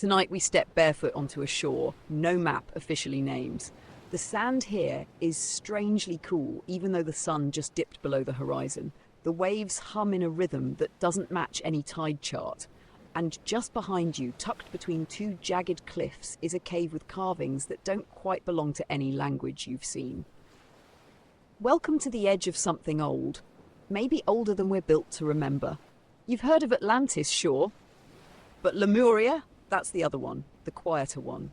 Tonight we step barefoot onto a shore no map officially names. The sand here is strangely cool, even though the sun just dipped below the horizon. The waves hum in a rhythm that doesn't match any tide chart. And just behind you, tucked between two jagged cliffs, is a cave with carvings that don't quite belong to any language you've seen. Welcome to the edge of something old. Maybe older than we're built to remember. You've heard of Atlantis, sure. But Lemuria? That's the other one, the quieter one.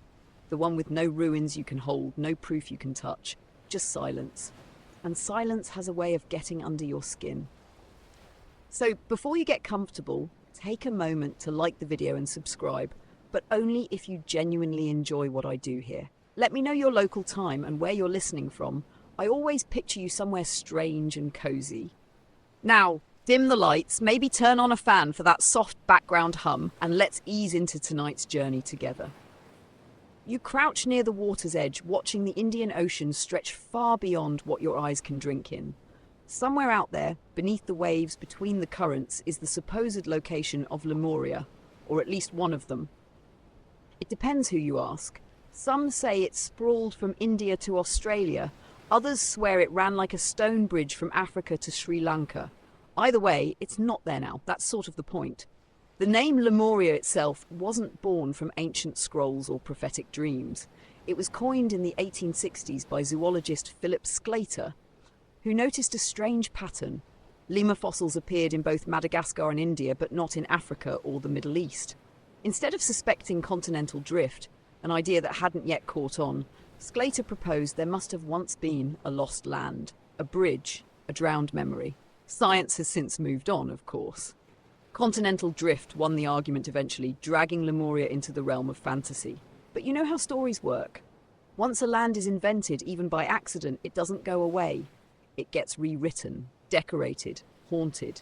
The one with no ruins you can hold, no proof you can touch, just silence. And silence has a way of getting under your skin. So before you get comfortable, take a moment to like the video and subscribe, but only if you genuinely enjoy what I do here. Let me know your local time and where you're listening from. I always picture you somewhere strange and cozy. Now, dim the lights, maybe turn on a fan for that soft background hum, and let's ease into tonight's journey together. You crouch near the water's edge, watching the Indian Ocean stretch far beyond what your eyes can drink in. Somewhere out there, beneath the waves, between the currents, is the supposed location of Lemuria, or at least one of them. It depends who you ask. Some say it sprawled from India to Australia. Others swear it ran like a stone bridge from Africa to Sri Lanka. Either way, it's not there now. That's sort of the point. The name Lemuria itself wasn't born from ancient scrolls or prophetic dreams. It was coined in the 1860s by zoologist Philip Sclater, who noticed a strange pattern. Lemur fossils appeared in both Madagascar and India, but not in Africa or the Middle East. Instead of suspecting continental drift, an idea that hadn't yet caught on, Sclater proposed there must have once been a lost land, a bridge, a drowned memory. Science has since moved on, of course. Continental drift won the argument eventually, dragging Lemuria into the realm of fantasy. But you know how stories work. Once a land is invented, even by accident, it doesn't go away. It gets rewritten, decorated, haunted.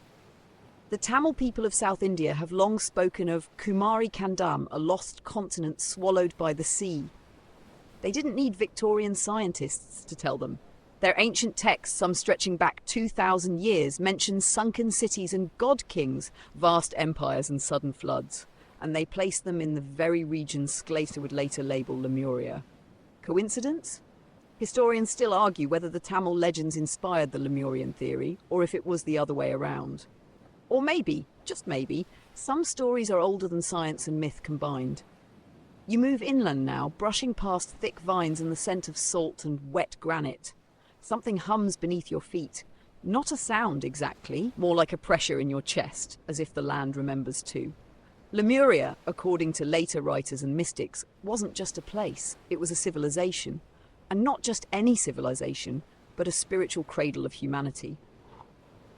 The Tamil people of South India have long spoken of Kumari Kandam, a lost continent swallowed by the sea. They didn't need Victorian scientists to tell them. Their ancient texts, some stretching back 2,000 years, mention sunken cities and god kings, vast empires and sudden floods, and they placed them in the very region Sclater would later label Lemuria. Coincidence? Historians still argue whether the Tamil legends inspired the Lemurian theory, or if it was the other way around. Or maybe, just maybe, some stories are older than science and myth combined. You move inland now, brushing past thick vines and the scent of salt and wet granite. Something hums beneath your feet. Not a sound exactly, more like a pressure in your chest, as if the land remembers too. Lemuria, according to later writers and mystics, wasn't just a place, it was a civilization. And not just any civilization, but a spiritual cradle of humanity.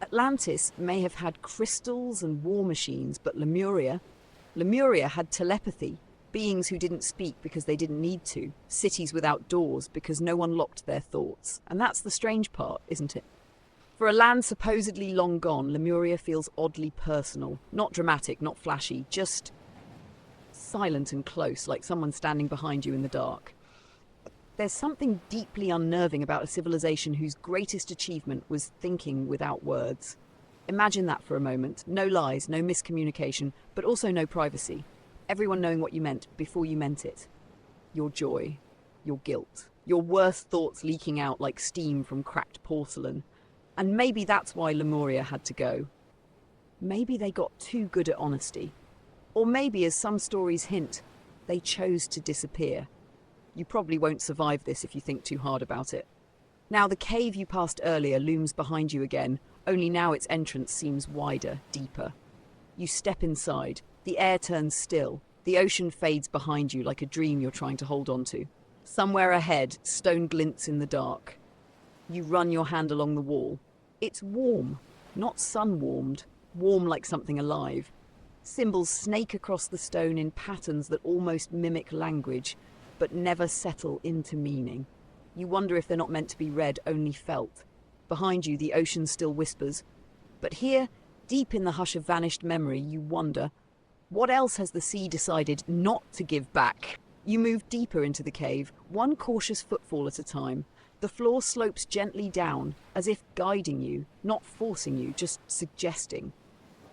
Atlantis may have had crystals and war machines, but Lemuria had telepathy, beings who didn't speak because they didn't need to, cities without doors because no one locked their thoughts. And that's the strange part, isn't it? For a land supposedly long gone, Lemuria feels oddly personal. Not dramatic, not flashy, just silent and close, like someone standing behind you in the dark. There's something deeply unnerving about a civilization whose greatest achievement was thinking without words. Imagine that for a moment. No lies, no miscommunication, but also no privacy. Everyone knowing what you meant before you meant it. Your joy, your guilt, your worst thoughts leaking out like steam from cracked porcelain. And maybe that's why Lemuria had to go. Maybe they got too good at honesty. Or maybe, as some stories hint, they chose to disappear. You probably won't survive this if you think too hard about it. Now the cave you passed earlier looms behind you again, only now its entrance seems wider, deeper. You step inside. The air turns still. The ocean fades behind you like a dream you're trying to hold on to. Somewhere ahead, stone glints in the dark. You run your hand along the wall. It's warm, not sun-warmed, warm like something alive. Symbols snake across the stone in patterns that almost mimic language, but never settle into meaning. You wonder if they're not meant to be read, only felt. Behind you, the ocean still whispers. But here, deep in the hush of vanished memory, you wonder, what else has the sea decided not to give back? You move deeper into the cave, one cautious footfall at a time. The floor slopes gently down, as if guiding you, not forcing you, just suggesting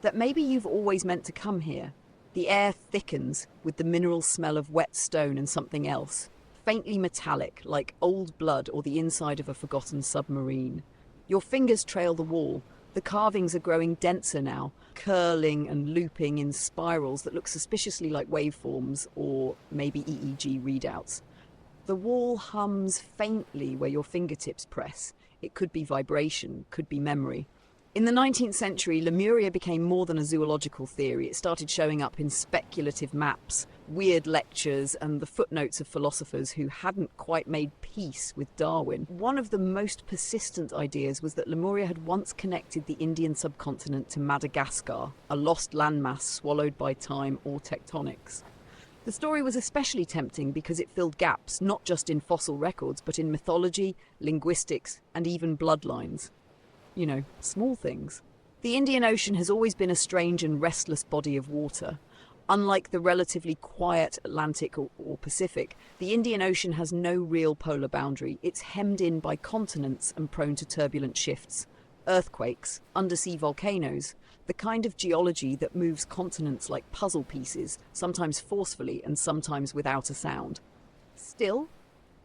that maybe you've always meant to come here. The air thickens with the mineral smell of wet stone and something else, faintly metallic, like old blood or the inside of a forgotten submarine. Your fingers trail the wall. The carvings are growing denser now, curling and looping in spirals that look suspiciously like waveforms or maybe EEG readouts. The wall hums faintly where your fingertips press. It could be vibration, could be memory. In the 19th century, Lemuria became more than a zoological theory. It started showing up in speculative maps, weird lectures, and the footnotes of philosophers who hadn't quite made peace with Darwin. One of the most persistent ideas was that Lemuria had once connected the Indian subcontinent to Madagascar, a lost landmass swallowed by time or tectonics. The story was especially tempting because it filled gaps not just in fossil records, but in mythology, linguistics, and even bloodlines. You know, small things. The Indian Ocean has always been a strange and restless body of water. Unlike the relatively quiet Atlantic or Pacific, the Indian Ocean has no real polar boundary. It's hemmed in by continents and prone to turbulent shifts. Earthquakes, undersea volcanoes, the kind of geology that moves continents like puzzle pieces, sometimes forcefully and sometimes without a sound. Still,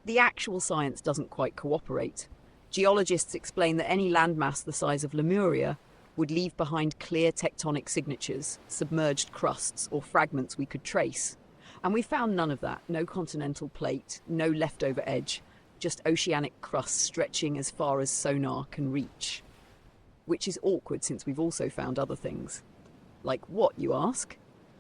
the actual science doesn't quite cooperate. Geologists explain that any landmass the size of Lemuria would leave behind clear tectonic signatures, submerged crusts, or fragments we could trace. And we found none of that. No continental plate, no leftover edge, just oceanic crust stretching as far as sonar can reach. Which is awkward since we've also found other things. Like what, you ask?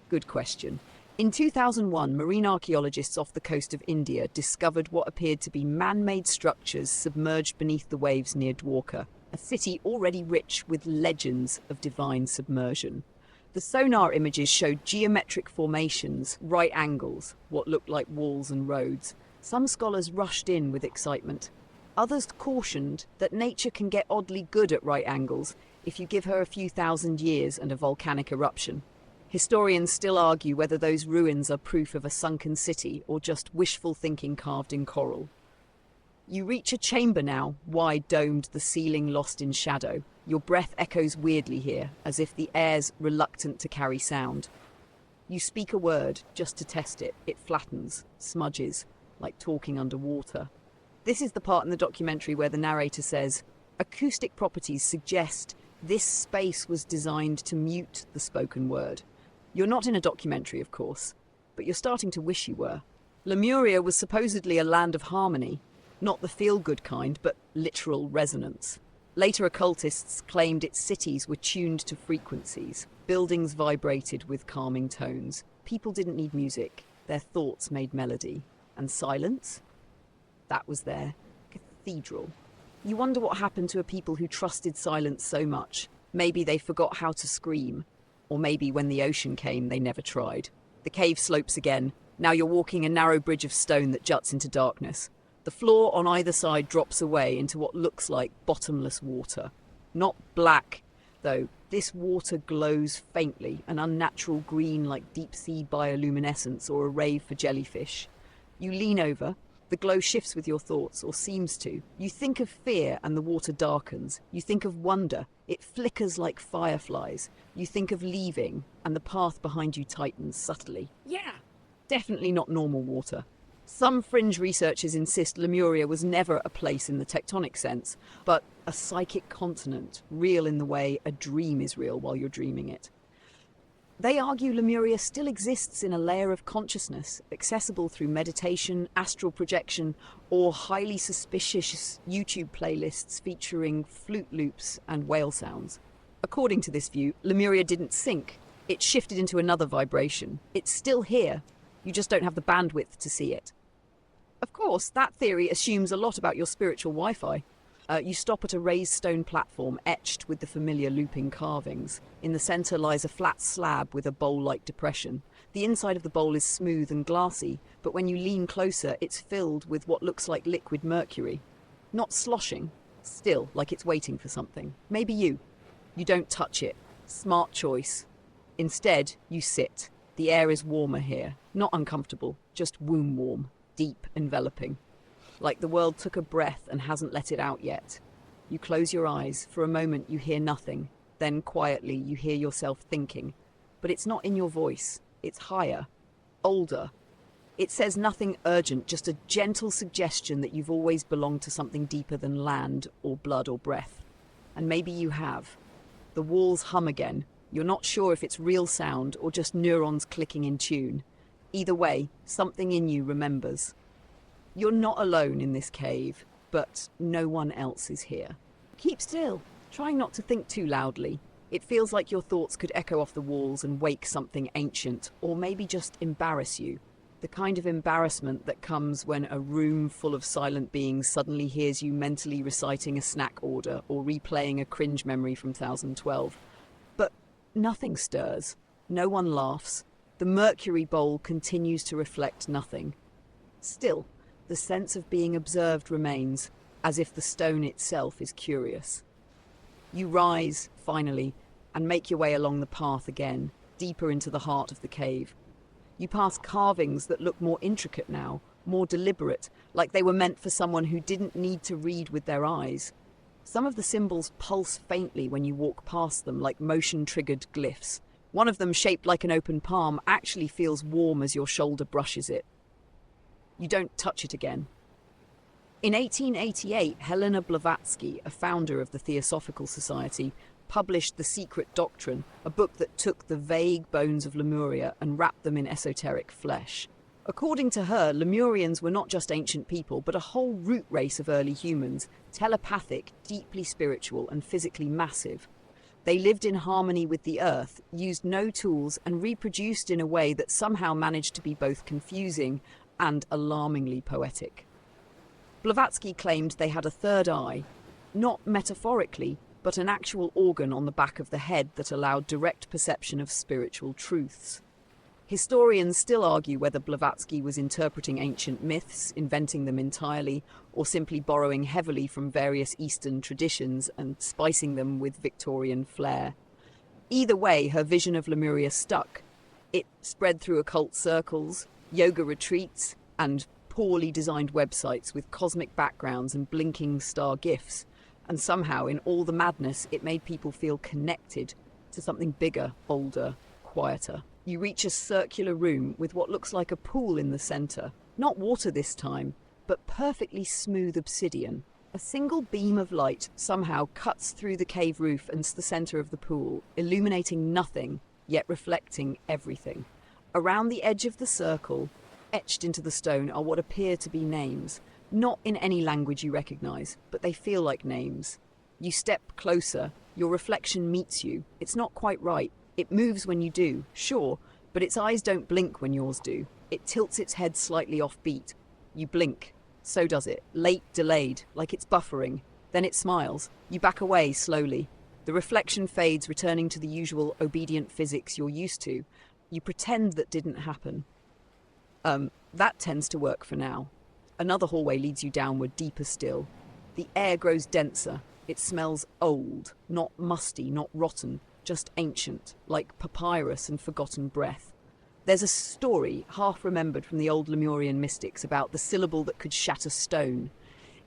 Good question. In 2001, marine archaeologists off the coast of India discovered what appeared to be man-made structures submerged beneath the waves near Dwarka, a city already rich with legends of divine submersion. The sonar images showed geometric formations, right angles, what looked like walls and roads. Some scholars rushed in with excitement. Others cautioned that nature can get oddly good at right angles if you give her a few thousand years and a volcanic eruption. Historians still argue whether those ruins are proof of a sunken city or just wishful thinking carved in coral. You reach a chamber now, wide domed, the ceiling lost in shadow. Your breath echoes weirdly here, as if the air's reluctant to carry sound. You speak a word just to test it. It flattens, smudges, like talking underwater. This is the part in the documentary where the narrator says, acoustic properties suggest this space was designed to mute the spoken word. You're not in a documentary, of course, but you're starting to wish you were. Lemuria was supposedly a land of harmony, not the feel-good kind, but literal resonance. Later occultists claimed its cities were tuned to frequencies. Buildings vibrated with calming tones. People didn't need music. Their thoughts made melody. And silence? That was their cathedral. You wonder what happened to a people who trusted silence so much. Maybe they forgot how to scream. Or maybe when the ocean came, they never tried. The cave slopes again. Now you're walking a narrow bridge of stone that juts into darkness. The floor on either side drops away into what looks like bottomless water. Not black, though. This water glows faintly, an unnatural green like deep-sea bioluminescence or a rave for jellyfish. You lean over. The glow shifts with your thoughts, or seems to. You think of fear and the water darkens. You think of wonder. It flickers like fireflies. You think of leaving, and the path behind you tightens subtly. Yeah, definitely not normal water. Some fringe researchers insist Lemuria was never a place in the tectonic sense, but a psychic continent, real in the way a dream is real while you're dreaming it. They argue Lemuria still exists in a layer of consciousness, accessible through meditation, astral projection, or highly suspicious YouTube playlists featuring flute loops and whale sounds. According to this view, Lemuria didn't sink. It shifted into another vibration. It's still here. You just don't have the bandwidth to see it. Of course, that theory assumes a lot about your spiritual Wi-Fi. You stop at a raised stone platform etched with the familiar looping carvings. In the centre lies a flat slab with a bowl-like depression. The inside of the bowl is smooth and glassy, but when you lean closer, it's filled with what looks like liquid mercury. Not sloshing, still, like it's waiting for something. Maybe you. You don't touch it. Smart choice. Instead, you sit. The air is warmer here. Not uncomfortable, just womb warm, deep, enveloping. Like the world took a breath and hasn't let it out yet. You close your eyes. For a moment you hear nothing. Then quietly you hear yourself thinking. But it's not in your voice. It's higher, older. It says nothing urgent, just a gentle suggestion that you've always belonged to something deeper than land or blood or breath. And maybe you have. The walls hum again. You're not sure if it's real sound or just neurons clicking in tune. Either way, something in you remembers. You're not alone in this cave, but no one else is here. Keep still, trying not to think too loudly. It feels like your thoughts could echo off the walls and wake something ancient, or maybe just embarrass you. The kind of embarrassment that comes when a room full of silent beings suddenly hears you mentally reciting a snack order or replaying a cringe memory from 2012. But nothing stirs. No one laughs. The mercury bowl continues to reflect nothing. Still, the sense of being observed remains, as if the stone itself is curious. You rise, finally, and make your way along the path again, deeper into the heart of the cave. You pass carvings that look more intricate now, more deliberate, like they were meant for someone who didn't need to read with their eyes. Some of the symbols pulse faintly when you walk past them, like motion-triggered glyphs. One of them, shaped like an open palm, actually feels warm as your shoulder brushes it. You don't touch it again. In 1888, Helena Blavatsky, a founder of the Theosophical Society, published The Secret Doctrine, a book that took the vague bones of Lemuria and wrapped them in esoteric flesh. According to her, Lemurians were not just ancient people, but a whole root race of early humans, telepathic, deeply spiritual, and physically massive. They lived in harmony with the earth, used no tools, and reproduced in a way that somehow managed to be both confusing and alarmingly poetic. Blavatsky claimed they had a third eye, not metaphorically, but an actual organ on the back of the head that allowed direct perception of spiritual truths. Historians still argue whether Blavatsky was interpreting ancient myths, inventing them entirely, or simply borrowing heavily from various Eastern traditions and spicing them with Victorian flair. Either way, her vision of Lemuria stuck. It spread through occult circles, yoga retreats, and poorly designed websites with cosmic backgrounds and blinking star gifs. And somehow, in all the madness, it made people feel connected to something bigger, bolder, quieter. You reach a circular room with what looks like a pool in the center. Not water this time, but perfectly smooth obsidian. A single beam of light somehow cuts through the cave roof and the center of the pool, illuminating nothing, yet reflecting everything. Around the edge of the circle, etched into the stone, are what appear to be names. Not in any language you recognize, but they feel like names. You step closer, your reflection meets you. It's not quite right. It moves when you do, sure, but its eyes don't blink when yours do. It tilts its head slightly off-beat. You blink. So does it. Late, delayed, like it's buffering. Then it smiles. You back away slowly. The reflection fades, returning to the usual obedient physics you're used to. You pretend that didn't happen. That tends to work for now. Another hallway leads you downward, deeper still. The air grows denser. It smells old, not musty, not rotten, just ancient, like papyrus and forgotten breath. There's a story, half remembered from the old Lemurian mystics, about the syllable that could shatter stone.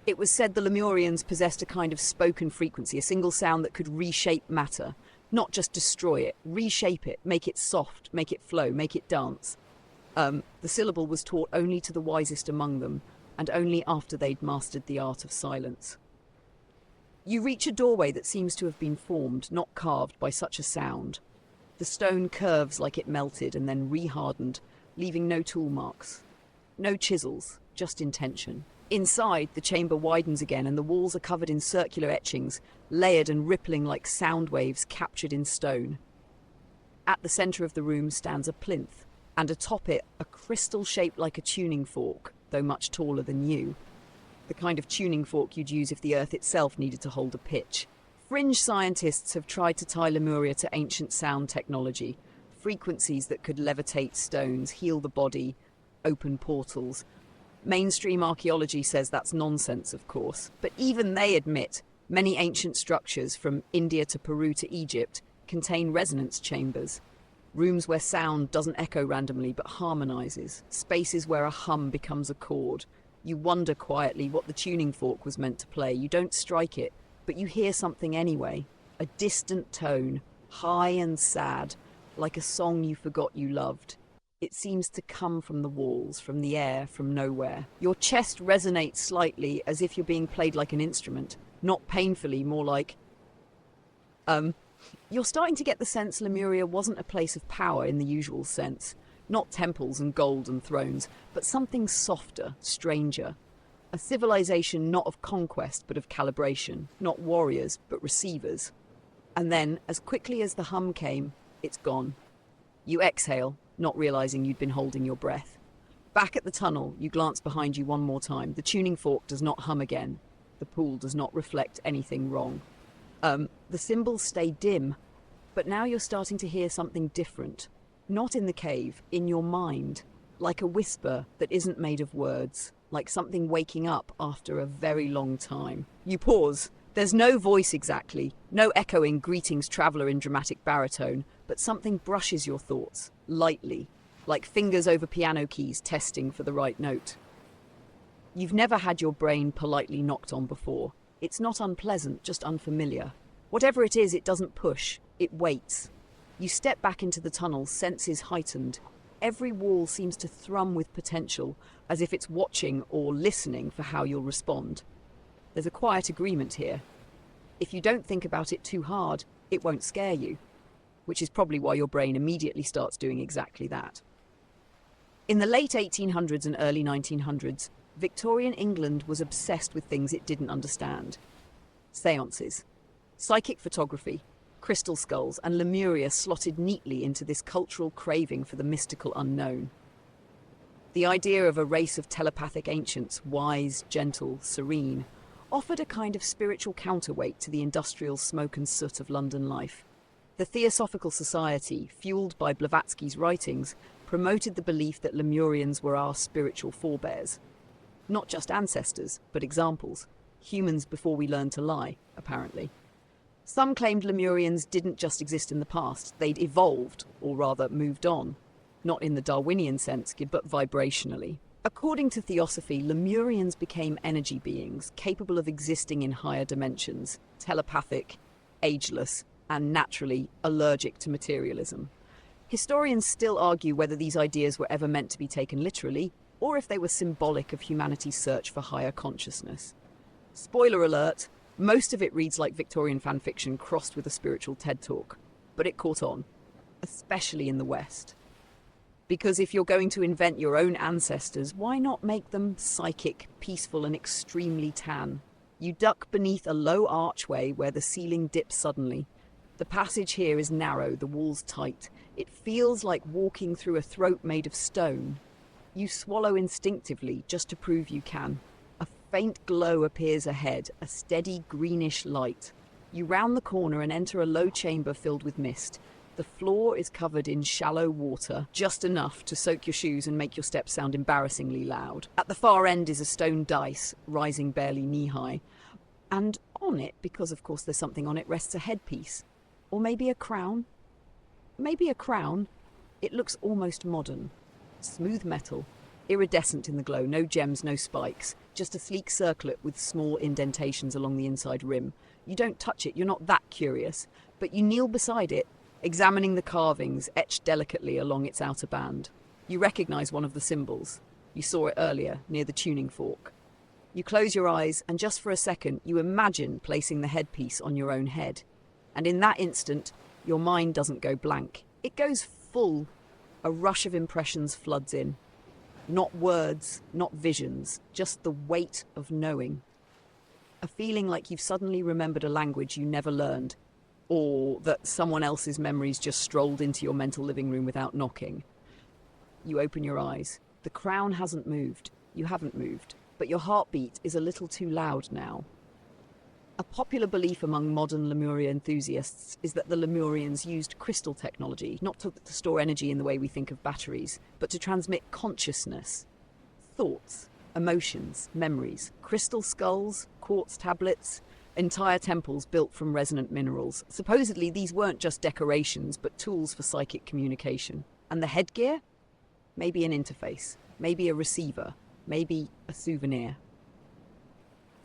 It was said the Lemurians possessed a kind of spoken frequency, a single sound that could reshape matter, not just destroy it, reshape it, make it soft, make it flow, make it dance. The syllable was taught only to the wisest among them, and only after they'd mastered the art of silence. You reach a doorway that seems to have been formed, not carved, by such a sound. The stone curves like it melted and then rehardened, leaving no tool marks. No chisels, just intention. Inside, the chamber widens again and the walls are covered in circular etchings, layered and rippling like sound waves captured in stone. At the centre of the room stands a plinth, and atop it a crystal shaped like a tuning fork, though much taller than you. The kind of tuning fork you'd use if the earth itself needed to hold a pitch. Fringe scientists have tried to tie Lemuria to ancient sound technology, frequencies that could levitate stones, heal the body, open portals. Mainstream archaeology says that's nonsense, of course, but even they admit many ancient structures, from India to Peru to Egypt, contain resonance chambers. Rooms where sound doesn't echo randomly but harmonizes. Spaces where a hum becomes a chord. You wonder quietly what the tuning fork was meant to play. You don't strike it, but you hear something anyway. A distant tone, high and sad, like a song you forgot you loved. It seems to come from the walls, from the air, from nowhere. Your chest resonates slightly as if you're being played like an instrument. Not painfully, more like... You're starting to get the sense Lemuria wasn't a place of power in the usual sense. Not temples and gold and thrones, but something softer, stranger. A civilization not of conquest, but of calibration. Not warriors, but receivers. And then, as quickly as the hum came, it's gone. You exhale, not realizing you'd been holding your breath. Back at the tunnel, you glance behind you one more time. The tuning fork does not hum again. The pool does not reflect anything wrong. The symbols stay dim, but now you're starting to hear something different. Not in the cave, in your mind. Like a whisper that isn't made of words. Like something waking up after a very long time. You pause. There's no voice exactly. No echoing greetings traveller in dramatic baritone, but something brushes your thoughts, lightly. Like fingers over piano keys testing for the right note. You've never had your brain politely knocked on before. It's not unpleasant, just unfamiliar. Whatever it is, it doesn't push. It waits. You step back into the tunnel, senses heightened. Every wall seems to thrum with potential, as if it's watching or listening for how you'll respond. There's a quiet agreement here. If you don't think about it too hard, it won't scare you. Which is probably why your brain immediately starts doing exactly that. In the late 1800s and early 1900s, Victorian England was obsessed with things it didn't understand. Seances, psychic photography, crystal skulls, and Lemuria slotted neatly into this cultural craving for the mystical unknown. The idea of a race of telepathic ancients, wise, gentle, serene, offered a kind of spiritual counterweight to the industrial smoke and soot of London life. The Theosophical Society, fueled by Blavatsky's writings, promoted the belief that Lemurians were our spiritual forebears. Not just ancestors, but examples. Humans before we learned to lie, apparently. Some claimed Lemurians didn't just exist in the past, they'd evolved, or rather moved on. Not in the Darwinian sense, but vibrationally. According to Theosophy, Lemurians became energy beings, capable of existing in higher dimensions, telepathic, ageless, and naturally allergic to materialism. Historians still argue whether these ideas were ever meant to be taken literally, or if they were symbolic of humanity's search for higher consciousness. Spoiler alert, most of it reads like Victorian fan fiction crossed with a spiritual TED talk, but it caught on, especially in the West. Because if you're going to invent your own ancestors, why not make them psychic, peaceful, and extremely tan? You duck beneath a low archway where the ceiling dips suddenly. The passage here is narrow, the walls tight. It feels like walking through a throat made of stone. You swallow instinctively, just to prove you can. A faint glow appears ahead, a steady greenish light. You round the corner and enter a low chamber filled with mist. The floor is covered in shallow water, just enough to soak your shoes and make your steps sound embarrassingly loud. At the far end is a stone dais, rising barely knee-high. And on it, because of course there's something on it, rests a headpiece. Or maybe a crown? Maybe a crown. It looks almost modern. Smooth metal, iridescent in the glow, no gems, no spikes, just a sleek circlet with small indentations along the inside rim. You don't touch it, you're not that curious, but you kneel beside it, examining the carvings etched delicately along its outer band. You recognize one of the symbols. You saw it earlier, near the tuning fork. You close your eyes, and just for a second, you imagine placing the headpiece on your own head. And in that instant, your mind doesn't go blank. It goes full. A rush of impressions floods in. Not words, not visions, just the weight of knowing. A feeling like you've suddenly remembered a language you never learned, or that someone else's memories just strolled into your mental living room without knocking. You open your eyes. The crown hasn't moved. You haven't moved. But your heartbeat is a little too loud now. A popular belief among modern Lemuria enthusiasts is that the Lemurians used crystal technology, not to store energy in the way we think of batteries, but to transmit consciousness, thoughts, emotions, memories, crystal skulls, quartz tablets, entire temples built from resonant minerals. Supposedly these weren't just decorations, but tools for psychic communication. And the headgear? Maybe an interface, maybe a receiver, maybe a souvenir.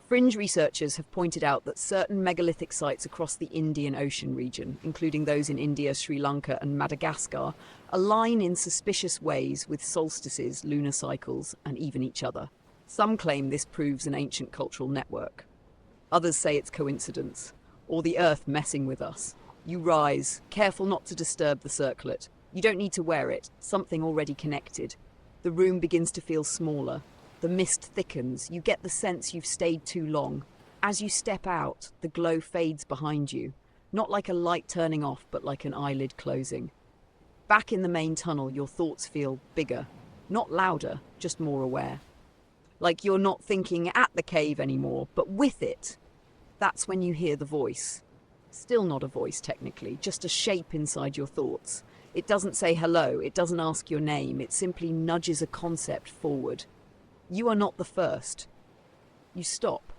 Fringe researchers have pointed out that certain megalithic sites across the Indian Ocean region, including those in India, Sri Lanka, and Madagascar, align in suspicious ways with solstices, lunar cycles, and even each other. Some claim this proves an ancient cultural network. Others say it's coincidence, or the Earth messing with us. You rise, careful not to disturb the circlet. You don't need to wear it, something already connected. The room begins to feel smaller. The mist thickens. You get the sense you've stayed too long. As you step out, the glow fades behind you. Not like a light turning off, but like an eyelid closing. Back in the main tunnel, your thoughts feel bigger. Not louder, just more aware. Like you're not thinking at the cave anymore, but with it. That's when you hear the voice. Still not a voice, technically, just a shape inside your thoughts. It doesn't say hello, it doesn't ask your name, it simply nudges a concept forward. You are not the first. You stop.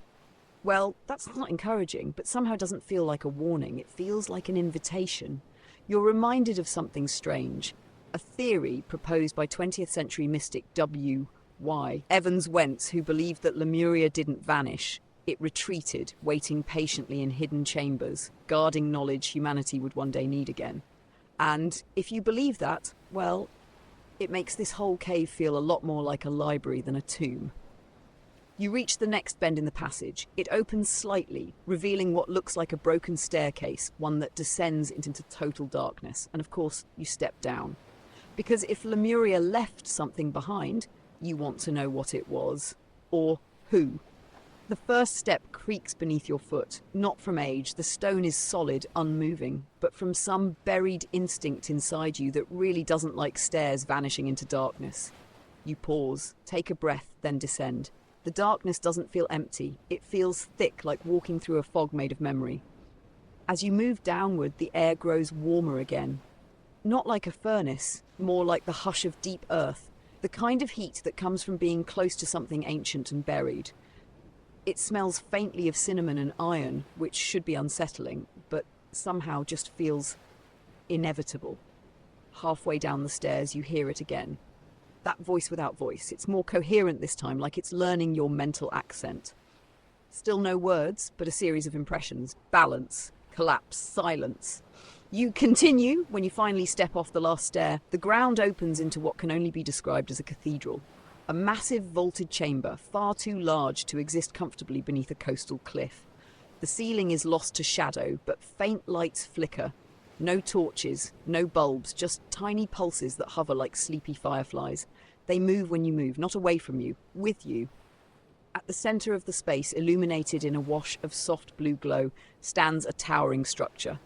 Well, that's not encouraging, but somehow doesn't feel like a warning. It feels like an invitation. You're reminded of something strange. A theory proposed by 20th century mystic W.Y. Evans Wentz, who believed that Lemuria didn't vanish. It retreated, waiting patiently in hidden chambers, guarding knowledge humanity would one day need again. And if you believe that, well, it makes this whole cave feel a lot more like a library than a tomb. You reach the next bend in the passage. It opens slightly, revealing what looks like a broken staircase, one that descends into total darkness. And of course, you step down. Because if Lemuria left something behind, you want to know what it was, or who. The first step creaks beneath your foot, not from age, the stone is solid, unmoving, but from some buried instinct inside you that really doesn't like stairs vanishing into darkness. You pause, take a breath, then descend. The darkness doesn't feel empty, it feels thick like walking through a fog made of memory. As you move downward, the air grows warmer again. Not like a furnace, more like the hush of deep earth, the kind of heat that comes from being close to something ancient and buried. It smells faintly of cinnamon and iron, which should be unsettling, but somehow just feels inevitable. Halfway down the stairs, you hear it again. That voice without voice. It's more coherent this time, like it's learning your mental accent. Still no words, but a series of impressions. Balance, collapse, silence. You continue. When you finally step off the last stair, the ground opens into what can only be described as a cathedral. A massive vaulted chamber, far too large to exist comfortably beneath a coastal cliff. The ceiling is lost to shadow, but faint lights flicker. No torches, no bulbs, just tiny pulses that hover like sleepy fireflies. They move when you move, not away from you, with you. At the centre of the space, illuminated in a wash of soft blue glow, stands a towering structure.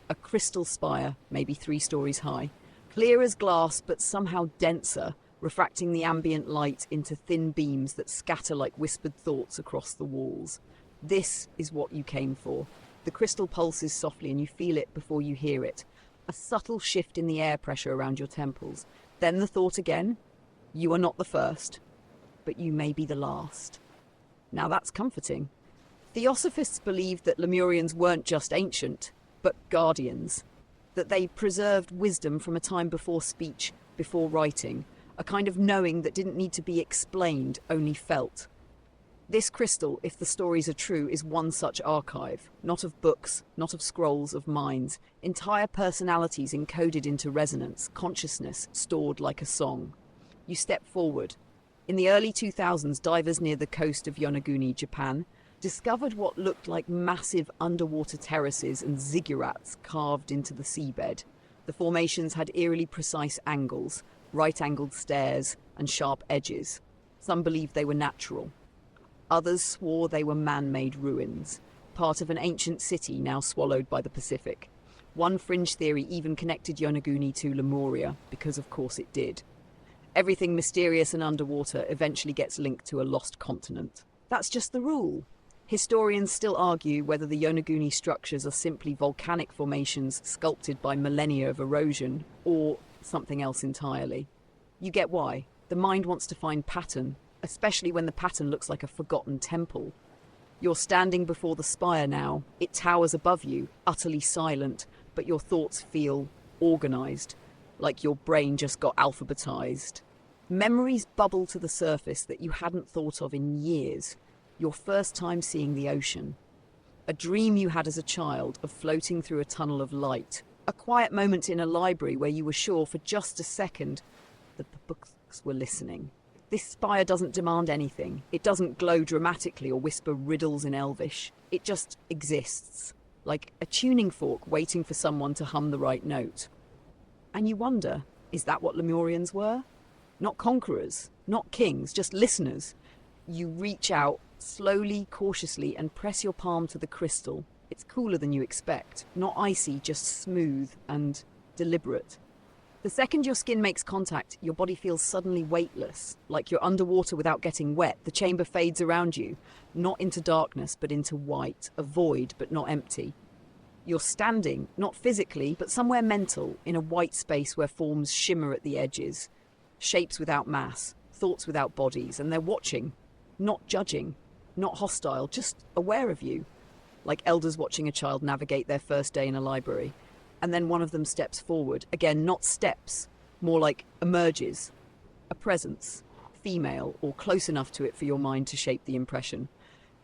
A crystal spire, maybe 3 stories high. Clear as glass, but somehow denser, refracting the ambient light into thin beams that scatter like whispered thoughts across the walls. This is what you came for. The crystal pulses softly and you feel it before you hear it. A subtle shift in the air pressure around your temples. Then the thought again. You are not the first, but you may be the last. Now that's comforting. Theosophists believed that Lemurians weren't just ancient, but guardians. That they preserved wisdom from a time before speech, before writing. A kind of knowing that didn't need to be explained, only felt. This crystal, if the stories are true, is one such archive. Not of books, not of scrolls, of minds. Entire personalities encoded into resonance, consciousness stored like a song. You step forward. In the early 2000s, divers near the coast of Yonaguni, Japan, discovered what looked like massive underwater terraces and ziggurats carved into the seabed. The formations had eerily precise angles, right-angled stairs and sharp edges. Some believed they were natural. Others swore they were man-made ruins, part of an ancient city now swallowed by the Pacific. One fringe theory even connected Yonaguni to Lemuria, because of course it did. Everything mysterious and underwater eventually gets linked to a lost continent. That's just the rule. Historians still argue whether the Yonaguni structures are simply volcanic formations sculpted by millennia of erosion, or something else entirely. You get why. The mind wants to find pattern, especially when the pattern looks like a forgotten temple. You're standing before the spire now. It towers above you, utterly silent, but your thoughts feel organized, like your brain just got alphabetized. Memories bubble to the surface that you hadn't thought of in years. your first time seeing the ocean. A dream you had as a child of floating through a tunnel of light. A quiet moment in a library where you were sure for just a second that the books were listening. This spire doesn't demand anything. It doesn't glow dramatically or whisper riddles in Elvish. It just exists, like a tuning fork waiting for someone to hum the right note. And you wonder, is that what Lemurians were? Not conquerors, not kings, just listeners. You reach out, slowly, cautiously, and press your palm to the crystal. It's cooler than you expect, not icy, just smooth and deliberate. The second your skin makes contact, your body feels suddenly weightless, like you're underwater without getting wet. The chamber fades around you, not into darkness, but into white, a void, but not empty. You're standing, not physically, but somewhere mental, in a white space where forms shimmer at the edges, shapes without mass, thoughts without bodies, and they're watching, not judging, not hostile, just aware of you, like elders watching a child navigate their first day in a library. And then one of them steps forward. Again, not steps, more like emerges. A presence, female, or close enough to it for your mind to shape the impression.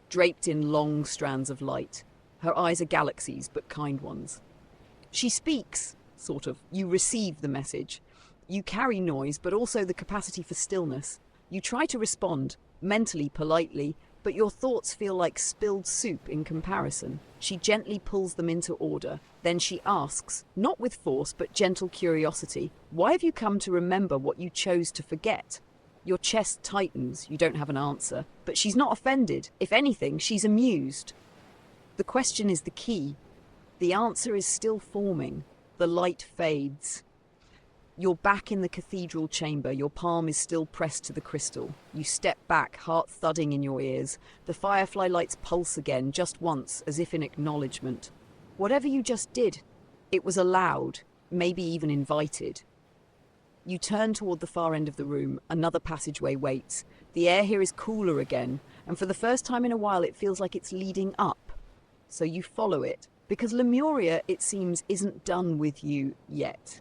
Draped in long strands of light. Her eyes are galaxies, but kind ones. She speaks, sort of. You receive the message. You carry noise, but also the capacity for stillness. You try to respond, mentally, politely, but your thoughts feel like spilled soup in comparison. She gently pulls them into order. Then she asks, not with force, but gentle curiosity, why have you come to remember what you chose to forget? Your chest tightens, you don't have an answer, but she's not offended. If anything, she's amused. The question is the key. The answer is still forming. The light fades. You're back in the cathedral chamber. Your palm is still pressed to the crystal. You step back, heart thudding in your ears. The firefly lights pulse again, just once, as if in acknowledgement. Whatever you just did, it was allowed, maybe even invited. You turn toward the far end of the room. Another passageway waits. The air here is cooler again, and for the first time in a while it feels like it's leading up. So you follow it, because Lemuria, it seems, isn't done with you yet.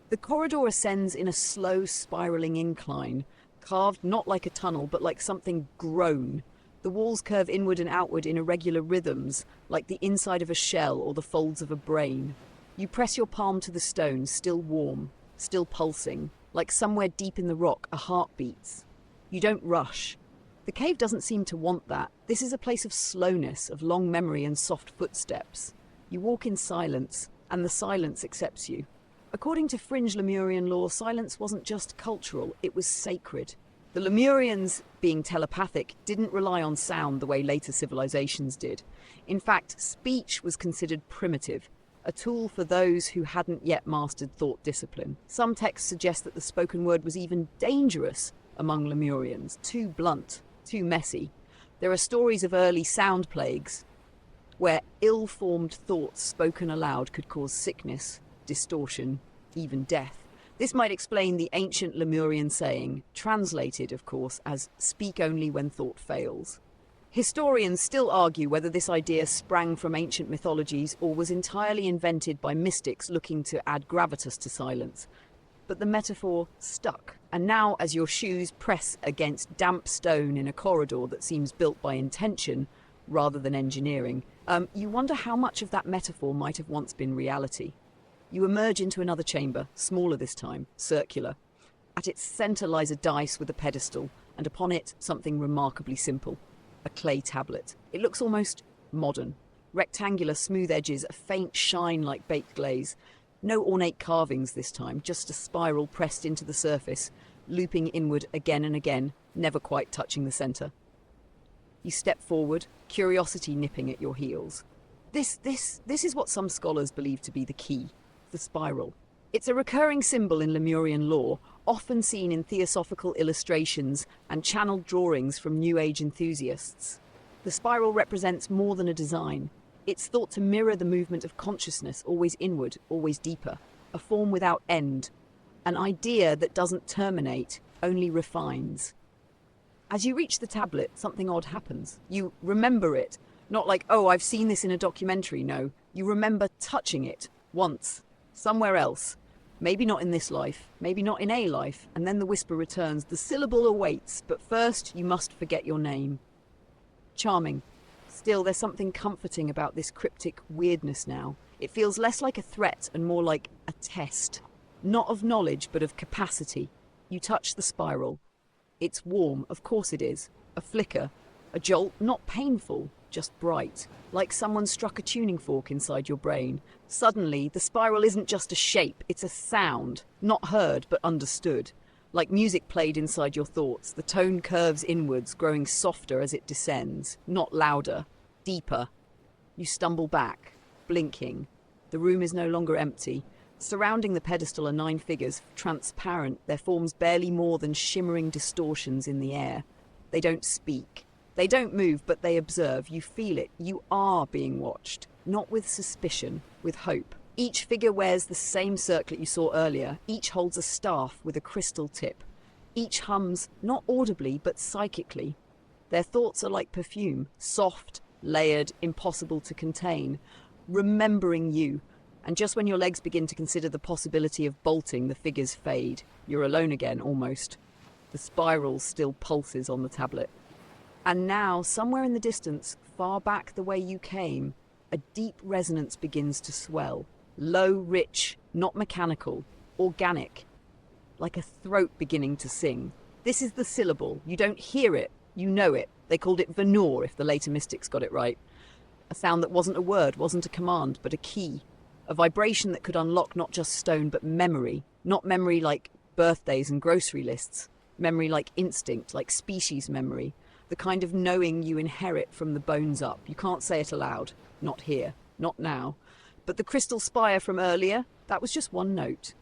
The corridor ascends in a slow, spiraling incline, carved not like a tunnel, but like something grown. The walls curve inward and outward in irregular rhythms, like the inside of a shell or the folds of a brain. You press your palm to the stone, still warm, still pulsing, like somewhere deep in the rock a heart beats. You don't rush. The cave doesn't seem to want that. This is a place of slowness, of long memory and soft footsteps. You walk in silence, and the silence accepts you. According to fringe Lemurian lore, silence wasn't just cultural, it was sacred. The Lemurians, being telepathic, didn't rely on sound the way later civilizations did. In fact, speech was considered primitive, a tool for those who hadn't yet mastered thought discipline. Some texts suggest that the spoken word was even dangerous among Lemurians, too blunt, too messy. There are stories of early sound plagues, where ill-formed thoughts spoken aloud could cause sickness, distortion, even death. This might explain the ancient Lemurian saying, translated, of course, as "speak only when thought fails." Historians still argue whether this idea sprang from ancient mythologies or was entirely invented by mystics looking to add gravitas to silence. But the metaphor stuck. And now, as your shoes press against damp stone in a corridor that seems built by intention rather than engineering, you wonder how much of that metaphor might have once been reality. You emerge into another chamber, smaller this time, circular. At its centre lies a dais with a pedestal, and upon it something remarkably simple, a clay tablet. It looks almost modern. Rectangular, smooth edges, a faint shine like baked glaze. No ornate carvings this time, just a spiral pressed into the surface, looping inward again and again, never quite touching the centre. You step forward, curiosity nipping at your heels. This is what some scholars believe to be the key. The spiral. It's a recurring symbol in Lemurian lore, often seen in theosophical illustrations and channeled drawings from New Age enthusiasts. The spiral represents more than a design. It's thought to mirror the movement of consciousness, always inward, always deeper, a form without end, an idea that doesn't terminate, only refines. As you reach the tablet, something odd happens. You remember it, not like, oh, I've seen this in a documentary, no. You remember touching it, once. Somewhere else. Maybe not in this life, maybe not in a life, and then the whisper returns. The syllable awaits, but first you must forget your name. Charming. Still, there's something comforting about this cryptic weirdness now. It feels less like a threat and more like a test. Not of knowledge, but of capacity. You touch the spiral. It's warm, of course it is. A flicker. A jolt, not painful, just bright. Like someone struck a tuning fork inside your brain. Suddenly, the spiral isn't just a shape, it's a sound. Not heard, but understood. Like music played inside your thoughts, the tone curves inwards, growing softer as it descends. Not louder, deeper. You stumble back, blinking. The room is no longer empty. Surrounding the pedestal are 9 figures, transparent, their forms barely more than shimmering distortions in the air. They don't speak. They don't move, but they observe. You feel it. You are being watched. Not with suspicion, with hope. Each figure wears the same circlet you saw earlier. Each holds a staff with a crystal tip. Each hums, not audibly, but psychically. Their thoughts are like perfume, soft, layered, impossible to contain. Remembering you. And just when your legs begin to consider the possibility of bolting, the figures fade. You're alone again, almost. The spiral still pulses on the tablet. And now, somewhere in the distance, far back the way you came, a deep resonance begins to swell. Low, rich, not mechanical, organic. Like a throat beginning to sing. This is the syllable. You don't hear it, you know it. They called it Venor, if the later mystics got it right. A sound that wasn't a word, wasn't a command, but a key. A vibration that could unlock not just stone, but memory. Not memory like birthdays and grocery lists. Memory like instinct, like species memory. The kind of knowing you inherit from the bones up. You can't say it aloud. Not here. Not now. But the crystal spire from earlier, that was just one note.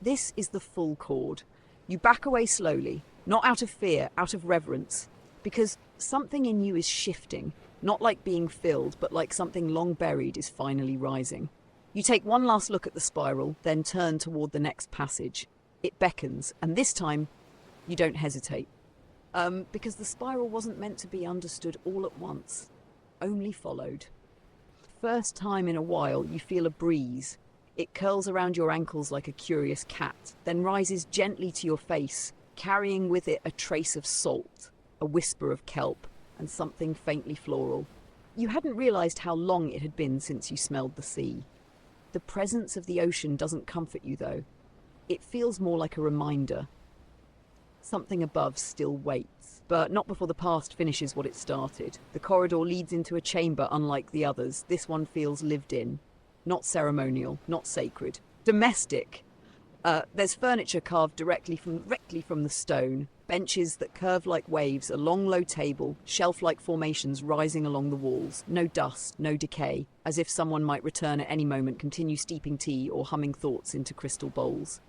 This is the full chord. You back away slowly, not out of fear, out of reverence. Because something in you is shifting. Not like being filled, but like something long buried is finally rising. You take one last look at the spiral, then turn toward the next passage. It beckons, and this time, you don't hesitate. Because the spiral wasn't meant to be understood all at once, only followed. First time in a while, you feel a breeze. It curls around your ankles like a curious cat, then rises gently to your face, carrying with it a trace of salt, a whisper of kelp, and something faintly floral. You hadn't realized how long it had been since you smelled the sea. The presence of the ocean doesn't comfort you, though. It feels more like a reminder. Something above still waits, but not before the past finishes what it started. The corridor leads into a chamber unlike the others. This one feels lived in. Not ceremonial, not sacred. Domestic. There's furniture carved directly from the stone. Benches that curve like waves, a long low table, shelf-like formations rising along the walls. No dust, no decay, as if someone might return at any moment, continue steeping tea or humming thoughts into crystal bowls.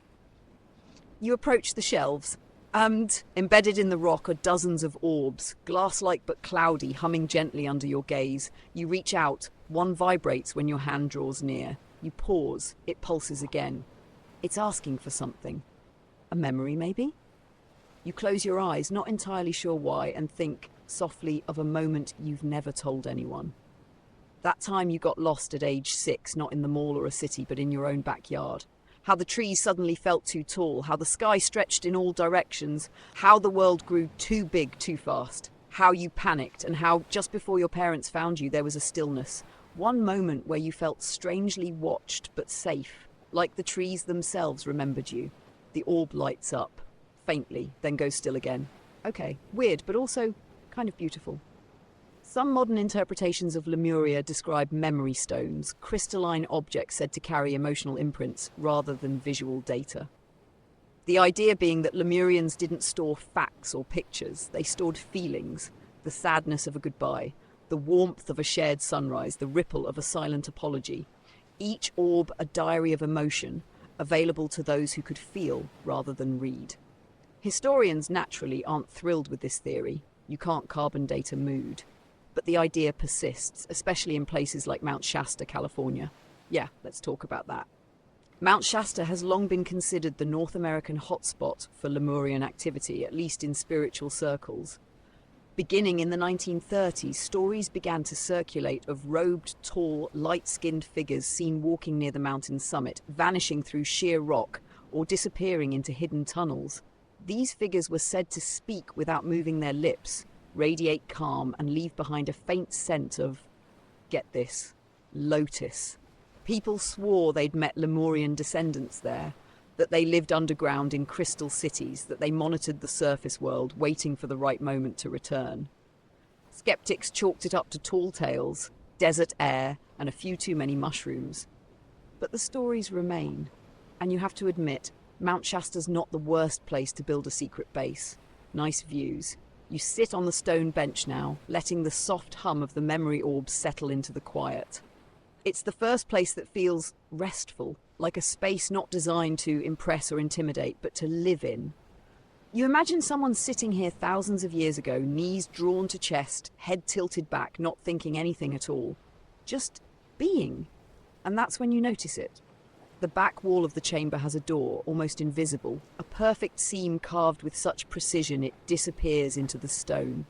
You approach the shelves. And embedded in the rock are dozens of orbs, glass-like but cloudy, humming gently under your gaze. You reach out. One vibrates when your hand draws near. You pause. It pulses again. It's asking for something. A memory, maybe? You close your eyes, not entirely sure why, and think softly of a moment you've never told anyone. That time you got lost at age 6, not in the mall or a city, but in your own backyard. How the trees suddenly felt too tall, how the sky stretched in all directions, how the world grew too big too fast, how you panicked, and how just before your parents found you there was a stillness. One moment where you felt strangely watched but safe, like the trees themselves remembered you. The orb lights up, faintly, then goes still again. Okay, weird, but also kind of beautiful. Some modern interpretations of Lemuria describe memory stones, crystalline objects said to carry emotional imprints rather than visual data. The idea being that Lemurians didn't store facts or pictures, they stored feelings, the sadness of a goodbye, the warmth of a shared sunrise, the ripple of a silent apology. Each orb a diary of emotion, available to those who could feel rather than read. Historians naturally aren't thrilled with this theory. You can't carbon date a mood. But the idea persists, especially in places like Mount Shasta, California. Yeah, let's talk about that. Mount Shasta has long been considered the North American hotspot for Lemurian activity, at least in spiritual circles. Beginning in the 1930s, stories began to circulate of robed, tall, light-skinned figures seen walking near the mountain's summit, vanishing through sheer rock or disappearing into hidden tunnels. These figures were said to speak without moving their lips, radiate calm, and leave behind a faint scent of, get this, lotus. People swore they'd met Lemurian descendants there, that they lived underground in crystal cities, that they monitored the surface world, waiting for the right moment to return. Skeptics chalked it up to tall tales, desert air, and a few too many mushrooms. But the stories remain, and you have to admit, Mount Shasta's not the worst place to build a secret base. Nice views. You sit on the stone bench now, letting the soft hum of the memory orbs settle into the quiet. It's the first place that feels restful, like a space not designed to impress or intimidate, but to live in. You imagine someone sitting here thousands of years ago, knees drawn to chest, head tilted back, not thinking anything at all. Just being. And that's when you notice it. The back wall of the chamber has a door, almost invisible, a perfect seam carved with such precision it disappears into the stone.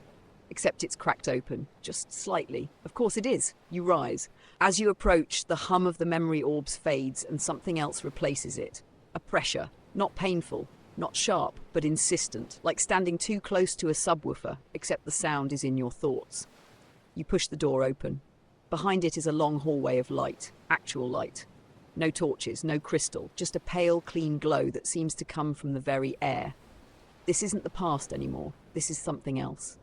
Except it's cracked open, just slightly. Of course it is. You rise. As you approach, the hum of the memory orbs fades and something else replaces it. A pressure, not painful, not sharp, but insistent, like standing too close to a subwoofer, except the sound is in your thoughts. You push the door open. Behind it is a long hallway of light, actual light. No torches, no crystal, just a pale, clean glow that seems to come from the very air. This isn't the past anymore. This is something else.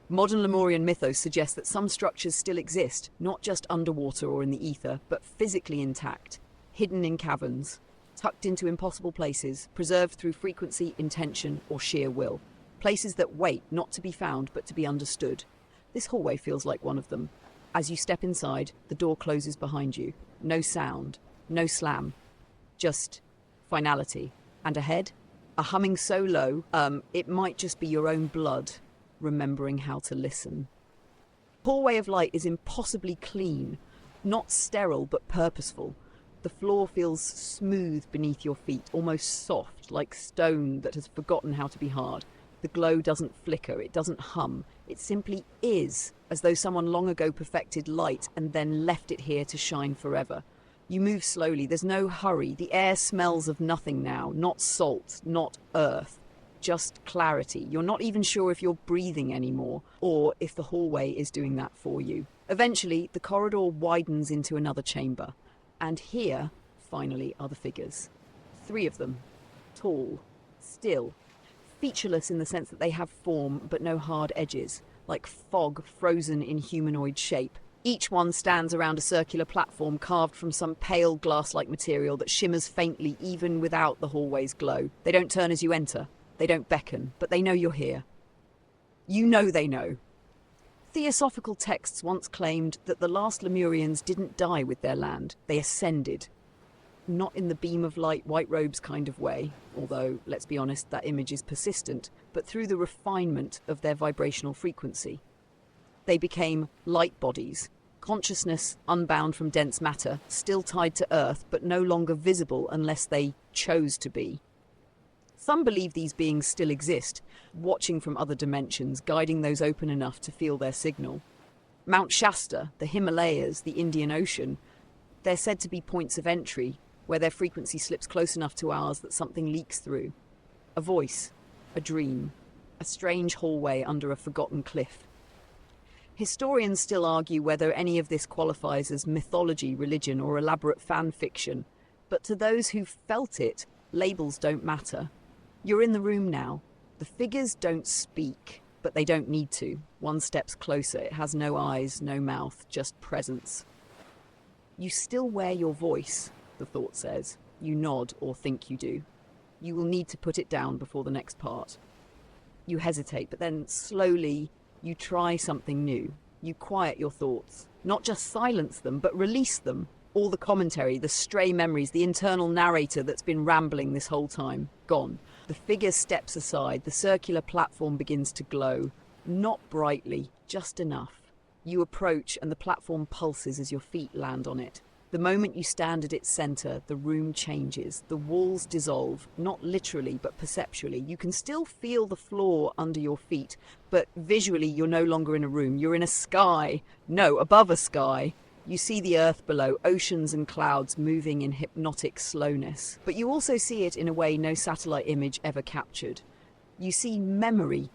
Modern Lemurian mythos suggests that some structures still exist, not just underwater or in the ether, but physically intact, hidden in caverns, tucked into impossible places, preserved through frequency, intention, or sheer will. Places that wait, not to be found, but to be understood. This hallway feels like one of them. As you step inside, the door closes behind you. No sound, no slam, just finality. And ahead, a humming so low, it might just be your own blood remembering how to listen. The hallway of light is impossibly clean, not sterile but purposeful. The floor feels smooth beneath your feet, almost soft, like stone that has forgotten how to be hard. The glow doesn't flicker, it doesn't hum. It simply is, as though someone long ago perfected light and then left it here to shine forever. You move slowly, there's no hurry. The air smells of nothing now, not salt, not earth, just clarity. You're not even sure if you're breathing anymore, or if the hallway is doing that for you. Eventually, the corridor widens into another chamber. And here, finally, are the figures. 3 of them. Tall. Still. Featureless in the sense that they have form, but no hard edges. Like fog frozen in humanoid shape. Each one stands around a circular platform carved from some pale glass-like material that shimmers faintly even without the hallway's glow. They don't turn as you enter. They don't beckon, but they know you're here. You know they know. Theosophical texts once claimed that the last Lemurians didn't die with their land. They ascended. Not in the beam of light, white robes kind of way, although, let's be honest, that image is persistent, but through the refinement of their vibrational frequency. They became light bodies, consciousness unbound from dense matter, still tied to Earth, but no longer visible unless they chose to be. Some believe these beings still exist, watching from other dimensions, guiding those open enough to feel their signal. Mount Shasta, the Himalayas, the Indian Ocean, they're said to be points of entry, where their frequency slips close enough to ours that something leaks through. A voice, a dream, a strange hallway under a forgotten cliff. Historians still argue whether any of this qualifies as mythology, religion, or elaborate fan fiction, but to those who felt it, labels don't matter. You're in the room now. The figures don't speak, but they don't need to. One steps closer. It has no eyes, no mouth, just presence. You still wear your voice, the thought says. You nod or think you do. You will need to put it down before the next part. You hesitate, but then slowly you try something new. You quiet your thoughts. Not just silence them, but release them. All the commentary, the stray memories, the internal narrator that's been rambling this whole time. Gone. The figure steps aside. The circular platform begins to glow. Not brightly, just enough. You approach and the platform pulses as your feet land on it. The moment you stand at its center, the room changes. The walls dissolve, not literally, but perceptually. You can still feel the floor under your feet, but visually you're no longer in a room. You're in a sky. No, above a sky. You see the earth below, oceans and clouds moving in hypnotic slowness. But you also see it in a way no satellite image ever captured. You see memory,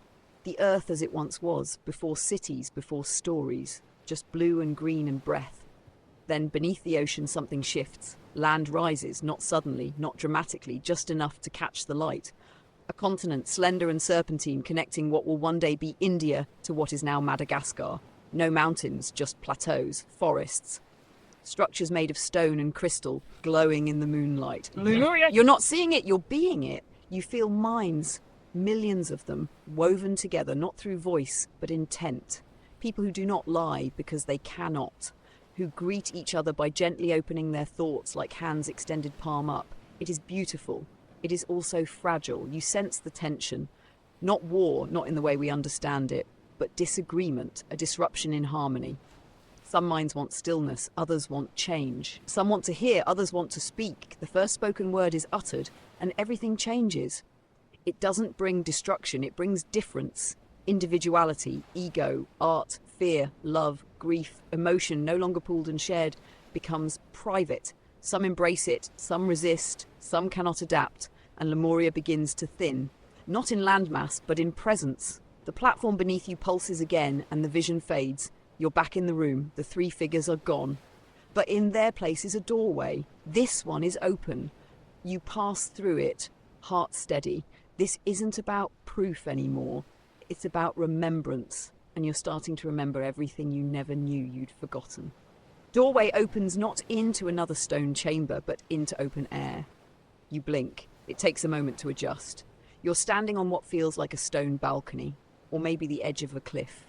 The earth as it once was, before cities, before stories, just blue and green and breath. Then beneath the ocean something shifts. Land rises, not suddenly, not dramatically, just enough to catch the light. A continent, slender and serpentine, connecting what will one day be India to what is now Madagascar. No mountains, just plateaus, forests. Structures made of stone and crystal, glowing in the moonlight. Lemuria! You're not seeing it, you're being it. You feel minds, millions of them, woven together, not through voice, but intent. People who do not lie because they cannot, who greet each other by gently opening their thoughts like hands extended palm up. It is beautiful. It is also fragile. You sense the tension. Not war, not in the way we understand it, but disagreement, a disruption in harmony. Some minds want stillness, others want change. Some want to hear, others want to speak. The first spoken word is uttered, and everything changes. It doesn't bring destruction, it brings difference, individuality, ego, art, fear, love, grief, emotion, no longer pooled and shared, becomes private. Some embrace it, some resist, some cannot adapt, and Lemuria begins to thin. Not in landmass, but in presence. The platform beneath you pulses again, and the vision fades. You're back in the room, the three figures are gone. But in their place is a doorway. This one is open. You pass through it, heart steady. This isn't about proof anymore. It's about remembrance, and you're starting to remember everything you never knew you'd forgotten. Doorway opens not into another stone chamber, but into open air. You blink. It takes a moment to adjust. You're standing on what feels like a stone balcony, or maybe the edge of a cliff.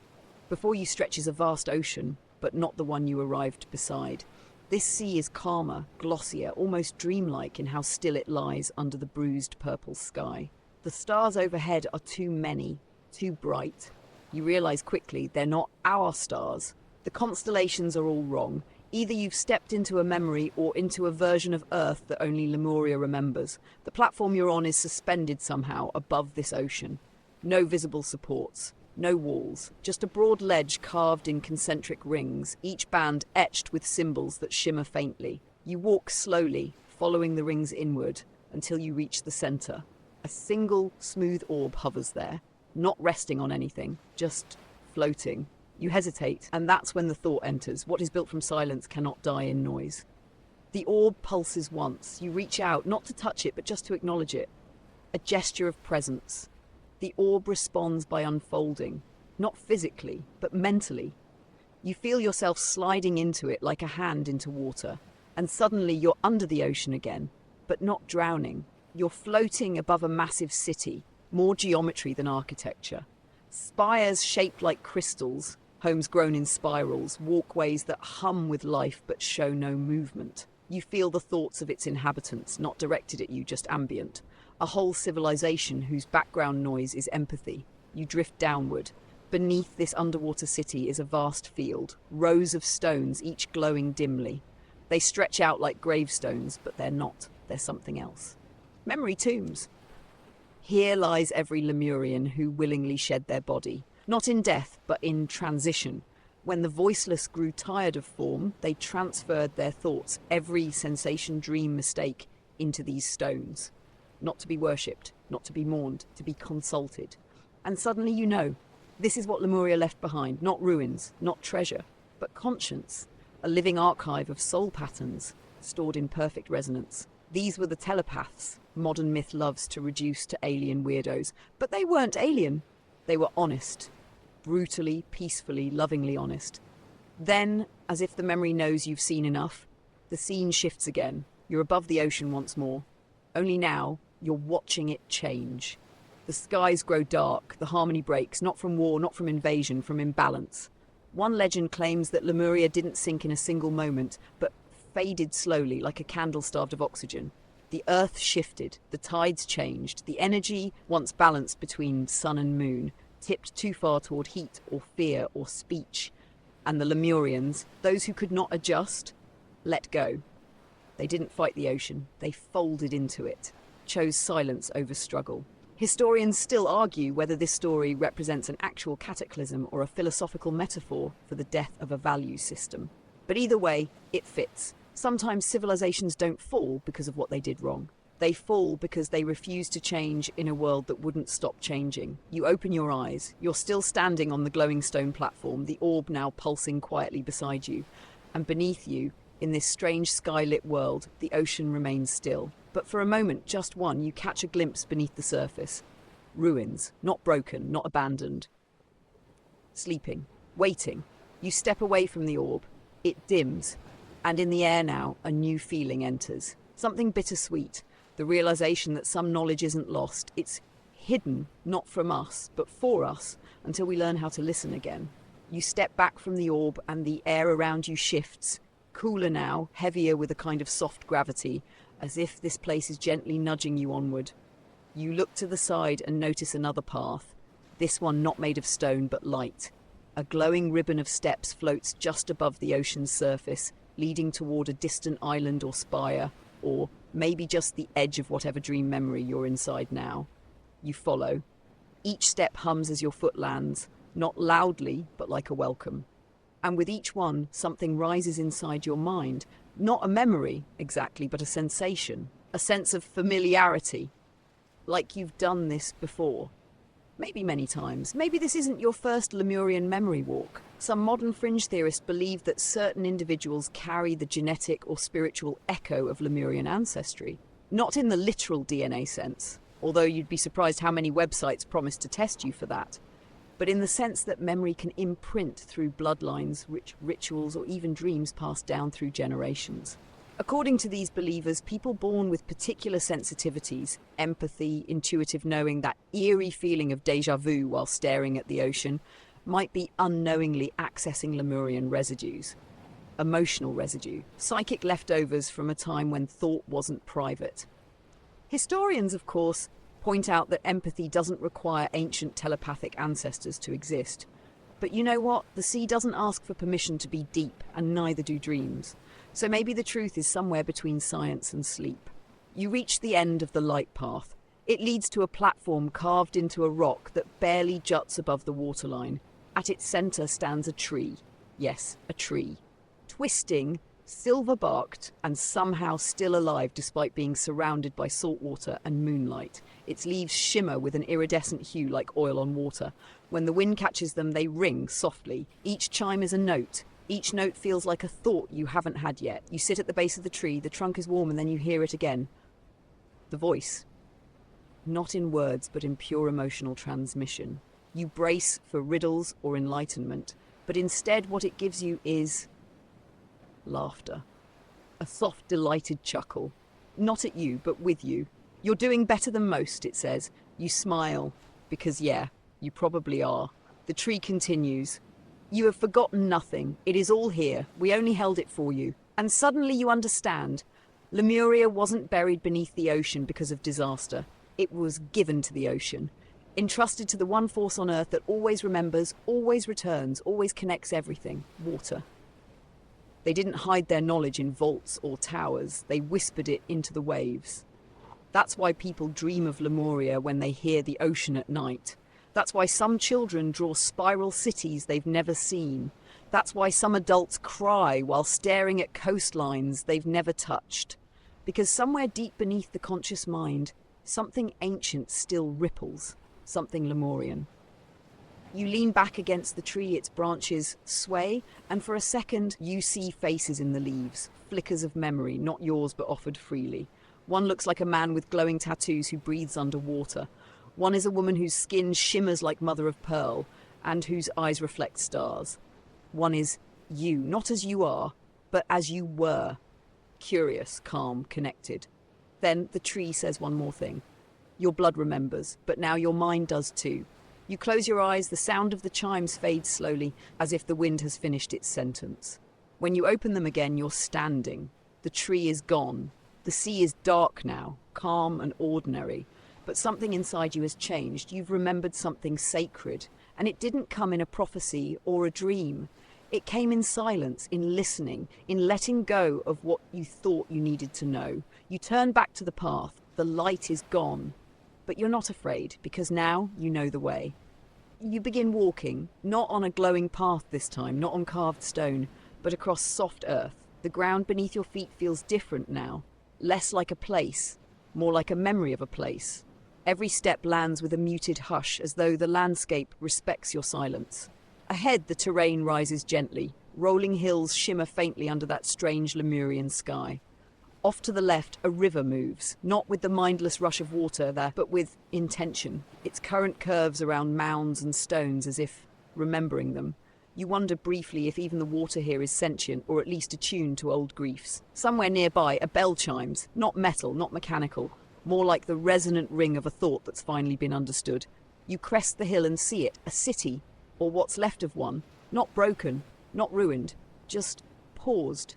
Before you stretches a vast ocean, but not the one you arrived beside. This sea is calmer, glossier, almost dreamlike in how still it lies under the bruised purple sky. The stars overhead are too many, too bright. You realize quickly they're not our stars. The constellations are all wrong. Either you've stepped into a memory or into a version of Earth that only Lemuria remembers. The platform you're on is suspended somehow above this ocean. No visible supports, no walls, just a broad ledge carved in concentric rings, each band etched with symbols that shimmer faintly. You walk slowly, following the rings inward, until you reach the center. A single, smooth orb hovers there, not resting on anything, just floating. You hesitate, and that's when the thought enters. What is built from silence cannot die in noise. The orb pulses once. You reach out, not to touch it, but just to acknowledge it. A gesture of presence. The orb responds by unfolding, not physically, but mentally. You feel yourself sliding into it like a hand into water, and suddenly you're under the ocean again, but not drowning. You're floating above a massive city, more geometry than architecture. Spires shaped like crystals, homes grown in spirals, walkways that hum with life but show no movement. You feel the thoughts of its inhabitants, not directed at you, just ambient. A whole civilization whose background noise is empathy. You drift downward. Beneath this underwater city is a vast field, rows of stones, each glowing dimly. They stretch out like gravestones, but they're not. They're something else. Memory tombs. Here lies every Lemurian who willingly shed their body. Not in death, but in transition. When the voiceless grew tired of form, they transferred their thoughts, every sensation, dream, mistake, into these stones. Not to be worshipped, not to be mourned, to be consulted. And suddenly you know, this is what Lemuria left behind, not ruins, not treasure, but conscience, a living archive of soul patterns, stored in perfect resonance. These were the telepaths modern myth loves to reduce to alien weirdos, but they weren't alien. They were honest, brutally, peacefully, lovingly honest. Then, as if the memory knows you've seen enough, the scene shifts again. You're above the ocean once more. Only now, you're watching it change. The skies grow dark, the harmony breaks, not from war, not from invasion, from imbalance. One legend claims that Lemuria didn't sink in a single moment, but faded slowly like a candle starved of oxygen. The earth shifted, the tides changed, the energy, once balanced between sun and moon, tipped too far toward heat or fear or speech. And the Lemurians, those who could not adjust, let go. They didn't fight the ocean, they folded into it, chose silence over struggle. Historians still argue whether this story represents an actual cataclysm or a philosophical metaphor for the death of a value system. But either way, it fits. Sometimes civilizations don't fall because of what they did wrong. They fall because they refuse to change in a world that wouldn't stop changing. You open your eyes. You're still standing on the glowing stone platform, the orb now pulsing quietly beside you. And beneath you, in this strange sky-lit world, the ocean remains still. But for a moment, just one, you catch a glimpse beneath the surface. Ruins, not broken, not abandoned. Sleeping, waiting. You step away from the orb. It dims. And in the air now, a new feeling enters. Something bittersweet. The realization that some knowledge isn't lost. It's hidden, not from us, but for us, until we learn how to listen again. You step back from the orb and the air around you shifts. Cooler now, heavier with a kind of soft gravity, as if this place is gently nudging you onward. You look to the side and notice another path. This one not made of stone, but light. A glowing ribbon of steps floats just above the ocean's surface, leading toward a distant island or spire, or maybe just the edge of whatever dream memory you're inside now. You follow. Each step hums as your foot lands, not loudly, but like a welcome. And with each one, something rises inside your mind. Not a memory, exactly, but a sensation. A sense of familiarity. Like you've done this before. Maybe many times. Maybe this isn't your first Lemurian memory walk. Some modern fringe theorists believe that certain individuals carry the genetic or spiritual echo of Lemurian ancestry. Not in the literal DNA sense, although you'd be surprised how many websites promise to test you for that, but in the sense that memory can imprint through bloodlines, rituals, or even dreams passed down through generations. According to these believers, people born with particular sensitivities, empathy, intuitive knowing, that eerie feeling of déjà vu while staring at the ocean, might be unknowingly accessing Lemurian residues. Emotional residue, psychic leftovers from a time when thought wasn't private. Historians, of course, point out that empathy doesn't require ancient telepathic ancestors to exist. But you know what? The sea doesn't ask for permission to be deep, and neither do dreams. So maybe the truth is somewhere between science and sleep. You reach the end of the light path. It leads to a platform carved into a rock that barely juts above the waterline. At its center stands a tree. Yes, a tree. Twisting, silver-barked, and somehow still alive despite being surrounded by salt water and moonlight. Its leaves shimmer with an iridescent hue like oil on water. When the wind catches them, they ring softly. Each chime is a note. Each note feels like a thought you haven't had yet. You sit at the base of the tree, the trunk is warm, and then you hear it again. The voice. Not in words, but in pure emotional transmission. You brace for riddles or enlightenment, but instead what it gives you is laughter. A soft, delighted chuckle. Not at you, but with you. You're doing better than most, it says. You smile, because yeah, you probably are. The tree continues. You have forgotten nothing. It is all here. We only held it for you. And suddenly you understand. Lemuria wasn't buried beneath the ocean because of disaster. It was given to the ocean. Entrusted to the one force on Earth that always remembers, always returns, always connects everything. Water. They didn't hide their knowledge in vaults or towers. They whispered it into the waves. That's why people dream of Lemuria when they hear the ocean at night. That's why some children draw spiral cities they've never seen. That's why some adults cry while staring at coastlines they've never touched. Because somewhere deep beneath the conscious mind, something ancient still ripples, something Lemurian. You lean back against the tree, its branches sway, and for a second you see faces in the leaves, flickers of memory, not yours but offered freely. One looks like a man with glowing tattoos who breathes underwater. One is a woman whose skin shimmers like mother of pearl and whose eyes reflect stars. One is you, not as you are, but as you were. Curious, calm, connected. Then the tree says one more thing. Your blood remembers, but now your mind does too. You close your eyes, the sound of the chimes fades slowly, as if the wind has finished its sentence. When you open them again, you're standing. The tree is gone. The sea is dark now, calm and ordinary. But something inside you has changed. You've remembered something sacred. And it didn't come in a prophecy or a dream. It came in silence, in listening, in letting go of what you thought you needed to know. You turn back to the path. The light is gone. But you're not afraid, because now you know the way. You begin walking, not on a glowing path this time, not on carved stone, but across soft earth. The ground beneath your feet feels different now. Less like a place, more like a memory of a place. Every step lands with a muted hush, as though the landscape respects your silence. Ahead, the terrain rises gently. Rolling hills shimmer faintly under that strange Lemurian sky. Off to the left, a river moves, not with the mindless rush of water there, but with intention. Its current curves around mounds and stones as if remembering them. You wonder briefly if even the water here is sentient, or at least attuned to old griefs. Somewhere nearby, a bell chimes, not metal, not mechanical, more like the resonant ring of a thought that's finally been understood. You crest the hill and see it, a city, or what's left of one, not broken, not ruined, just paused.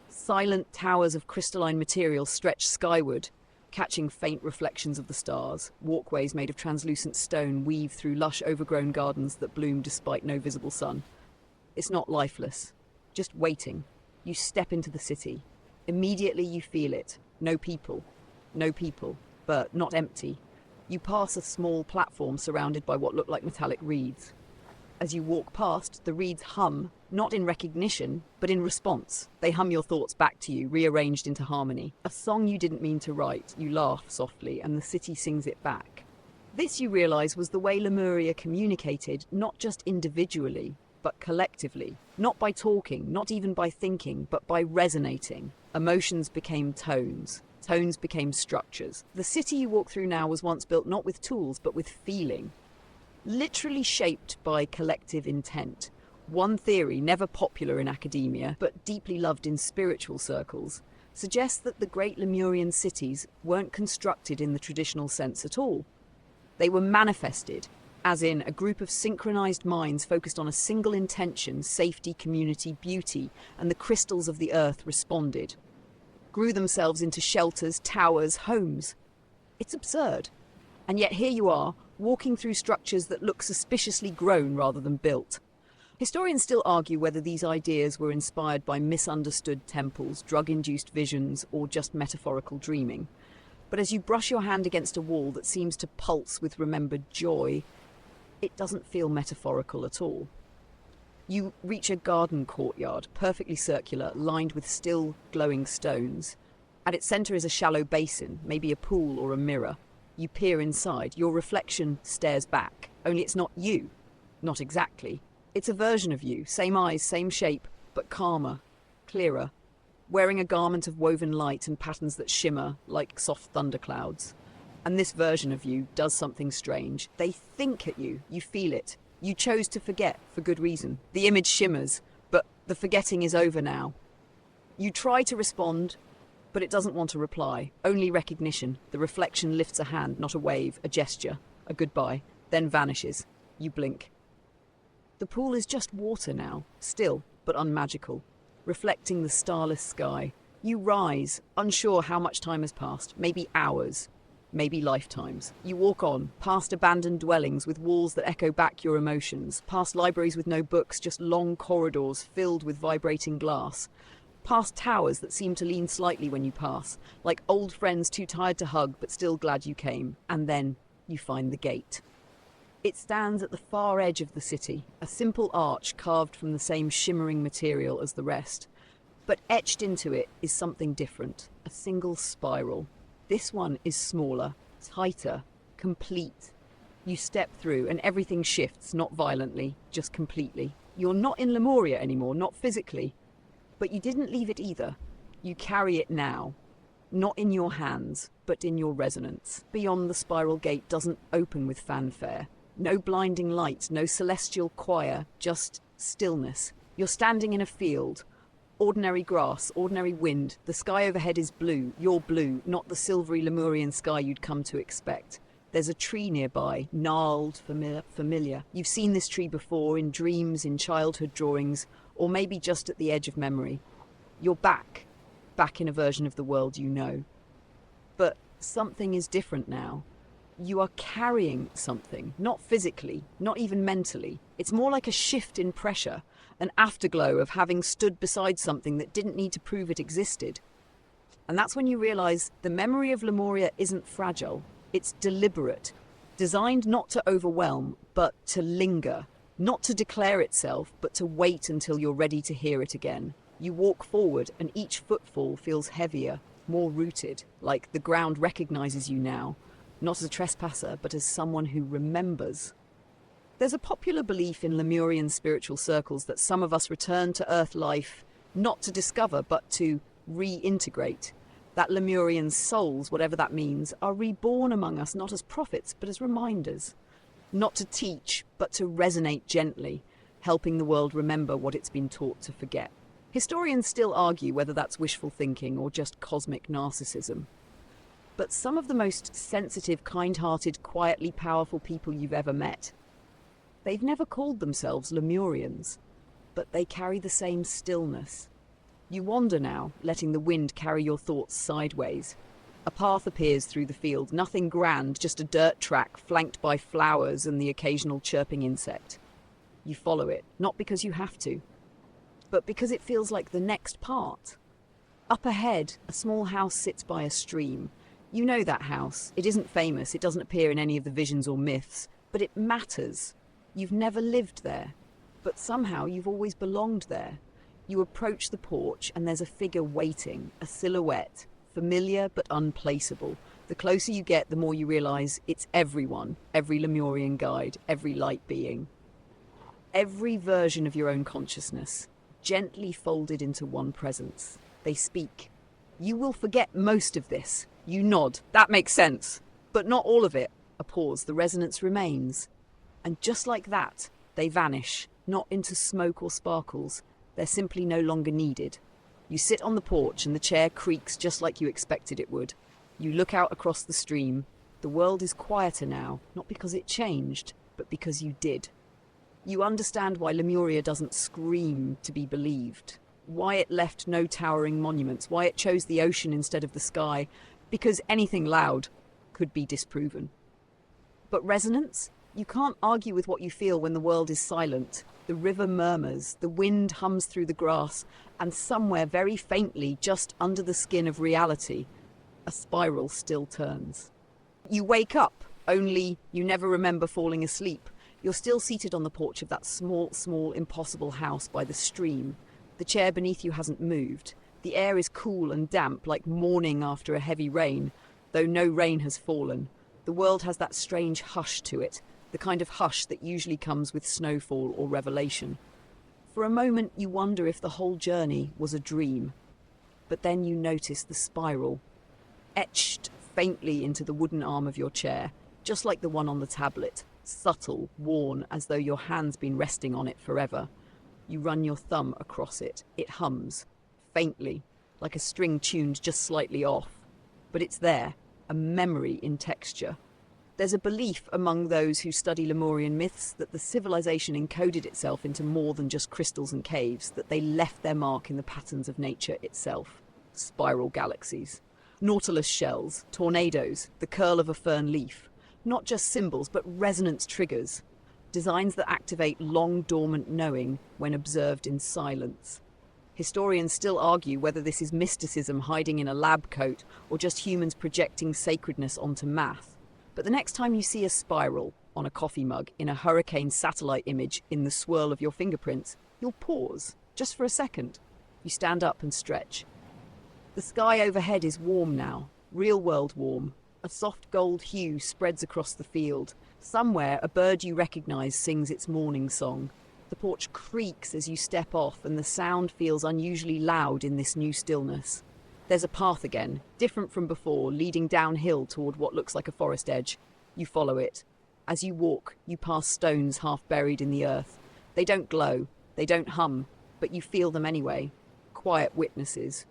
Silent towers of crystalline material stretch skyward, catching faint reflections of the stars. Walkways made of translucent stone weave through lush, overgrown gardens that bloom despite no visible sun. It's not lifeless, just waiting. You step into the city. Immediately you feel it. No people, but not empty. You pass a small platform surrounded by what look like metallic reeds. As you walk past, the reeds hum, not in recognition, but in response. They hum your thoughts back to you, rearranged into harmony. A song you didn't mean to write. You laugh softly, and the city sings it back. This, you realize, was the way Lemuria communicated, not just individually, but collectively. Not by talking, not even by thinking, but by resonating. Emotions became tones. Tones became structures. The city you walk through now was once built not with tools, but with feeling. Literally shaped by collective intent. One theory, never popular in academia, but deeply loved in spiritual circles, suggests that the great Lemurian cities weren't constructed in the traditional sense at all. They were manifested, as in a group of synchronized minds focused on a single intention, safety, community, beauty, and the crystals of the earth responded. Grew themselves into shelters, towers, homes. It's absurd. And yet here you are, walking through structures that look suspiciously grown rather than built. Historians still argue whether these ideas were inspired by misunderstood temples, drug-induced visions, or just metaphorical dreaming. But as you brush your hand against a wall that seems to pulse with remembered joy, it doesn't feel metaphorical at all. You reach a garden courtyard, perfectly circular, lined with still glowing stones. At its center is a shallow basin, maybe a pool or a mirror. You peer inside. Your reflection stares back. Only it's not you. Not exactly. It's a version of you. Same eyes, same shape, but calmer, clearer. Wearing a garment of woven light and patterns that shimmer like soft thunderclouds. And this version of you does something strange. They think at you. You feel it. You chose to forget for good reason. The image shimmers, but the forgetting is over now. You try to respond, but it doesn't want to reply. Only recognition. The reflection lifts a hand, not a wave, a gesture, a goodbye, then vanishes. You blink. The pool is just water now, still but unmagical, reflecting the starless sky. You rise, unsure how much time has passed, maybe hours, maybe lifetimes. You walk on, past abandoned dwellings with walls that echo back your emotions, past libraries with no books, just long corridors filled with vibrating glass, past towers that seem to lean slightly when you pass, like old friends too tired to hug but still glad you came. And then you find the gate. It stands at the far edge of the city, a simple arch carved from the same shimmering material as the rest. But etched into it is something different, a single spiral. This one is smaller, tighter, complete. You step through and everything shifts, not violently, just completely. You're not in Lemuria anymore, not physically. But you didn't leave it either. You carry it now. Not in your hands, but in your resonance. Beyond the spiral gate doesn't open with fanfare. No blinding light, no celestial choir, just stillness. You're standing in a field. Ordinary grass, ordinary wind. The sky overhead is blue. You're blue, not the silvery Lemurian sky you'd come to expect. There's a tree nearby, gnarled, familiar. You've seen this tree before, in dreams, in childhood drawings, or maybe just at the edge of memory. You're back in a version of the world you know. But something is different now. You are carrying something, not physically, not even mentally. It's more like a shift in pressure, an afterglow of having stood beside something that didn't need to prove it existed. And that's when you realize the memory of Lemuria isn't fragile. It's deliberate, designed not to overwhelm, but to linger, not to declare itself, but to wait until you're ready to hear it again. You walk forward and each footfall feels heavier, more rooted, like the ground recognizes you now, not as a trespasser, but as someone who remembers. There's a popular belief in Lemurian spiritual circles that some of us return to Earth life not to discover, but to reintegrate. That Lemurian souls, whatever that means, are reborn among us not as prophets, but as reminders. Not to teach, but to resonate gently, helping the world remember what it's been taught to forget. Historians still argue whether that's wishful thinking or just cosmic narcissism. But some of the most sensitive, kind-hearted, quietly powerful people you've ever met, they've never called themselves Lemurians, but they carry the same stillness. You wander now, letting the wind carry your thoughts sideways. A path appears through the field, nothing grand, just a dirt track flanked by flowers and the occasional chirping insect. You follow it, not because you have to, but because it feels like the next part. Up ahead, a small house sits by a stream. You know that house. It isn't famous, it doesn't appear in any of the visions or myths, but it matters. You've never lived there, but somehow you've always belonged there. You approach the porch and there's a figure waiting, a silhouette, familiar but unplaceable. The closer you get, the more you realize it's everyone, every Lemurian guide, every light being. Every version of your own consciousness, gently folded into one presence. They speak. You will forget most of this. You nod. That makes sense. But not all of it. A pause. The resonance remains. And just like that, they vanish, not into smoke or sparkles. They're simply no longer needed. You sit on the porch and the chair creaks just like you expected it would. You look out across the stream. The world is quieter now, not because it changed, but because you did. You understand why Lemuria doesn't scream to be believed, why it left no towering monuments, why it chose the ocean instead of the sky, because anything loud could be disproven. But resonance? You can't argue with what you feel when the world is silent. The river murmurs, the wind hums through the grass, and somewhere very faintly, just under the skin of reality, a spiral still turns. You wake up, only you never remember falling asleep. You're still seated on the porch of that small, impossible house by the stream. The chair beneath you hasn't moved. The air is cool and damp, like morning after a heavy rain, though no rain has fallen. The world has that strange hush to it, the kind of hush that usually comes with snowfall or revelation. For a moment you wonder if the whole journey was a dream. But then you notice the spiral, etched faintly into the wooden arm of your chair, just like the one on the tablet, subtle, worn, as though your hand's been resting on it forever. You run your thumb across it. It hums, faintly, like a string tuned just slightly off. But it's there, a memory in texture. There's a belief among those who study Lemurian myths that the civilization encoded itself into more than just crystals and caves, that they left their mark in the patterns of nature itself. Spiral galaxies, nautilus shells, tornadoes, the curl of a fern leaf. Not just symbols, but resonance triggers. Designs that activate long dormant knowing when observed in silence. Historians still argue whether this is mysticism hiding in a lab coat or just humans projecting sacredness onto math. But the next time you see a spiral on a coffee mug, in a hurricane satellite image, in the swirl of your fingerprints, you'll pause, just for a second. You stand up and stretch. The sky overhead is warm now, real-world warm. A soft gold hue spreads across the field. Somewhere, a bird you recognize sings its morning song. The porch creaks as you step off, and the sound feels unusually loud in this new stillness. There's a path again, different from before, leading downhill toward what looks like a forest edge. You follow it. As you walk, you pass stones half buried in the earth. They don't glow, they don't hum, but you feel them anyway. Quiet witnesses.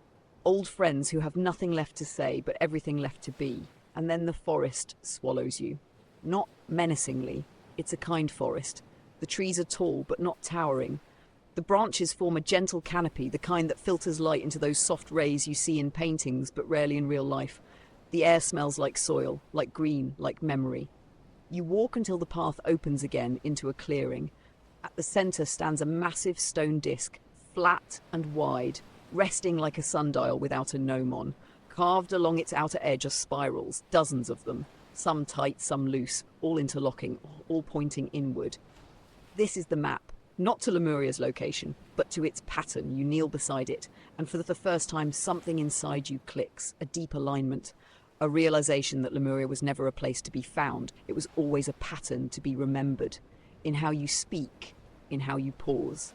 Old friends who have nothing left to say, but everything left to be. And then the forest swallows you. Not menacingly. It's a kind forest. The trees are tall, but not towering. The branches form a gentle canopy, the kind that filters light into those soft rays you see in paintings, but rarely in real life. The air smells like soil, like green, like memory. You walk until the path opens again into a clearing. At the center stands a massive stone disc, flat and wide, resting like a sundial without a gnome on. Carved along its outer edge are spirals, dozens of them, some tight, some loose, all interlocking, all pointing inward. This is the map, Not to Lemuria's location, but to its pattern. You kneel beside it, and for the first time something inside you clicks, a deep alignment, a realization that Lemuria was never a place to be found. It was always a pattern to be remembered, in how you speak, in how you pause,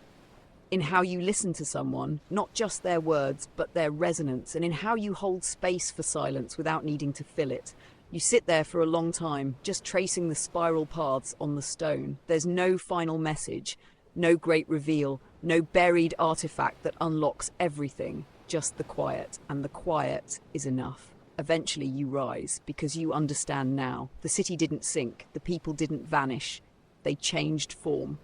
in how you listen to someone, not just their words, but their resonance, and in how you hold space for silence without needing to fill it. You sit there for a long time, just tracing the spiral paths on the stone. There's no final message, no great reveal, no buried artifact that unlocks everything, just the quiet, and the quiet is enough. Eventually you rise, because you understand now. The city didn't sink, the people didn't vanish, they changed form.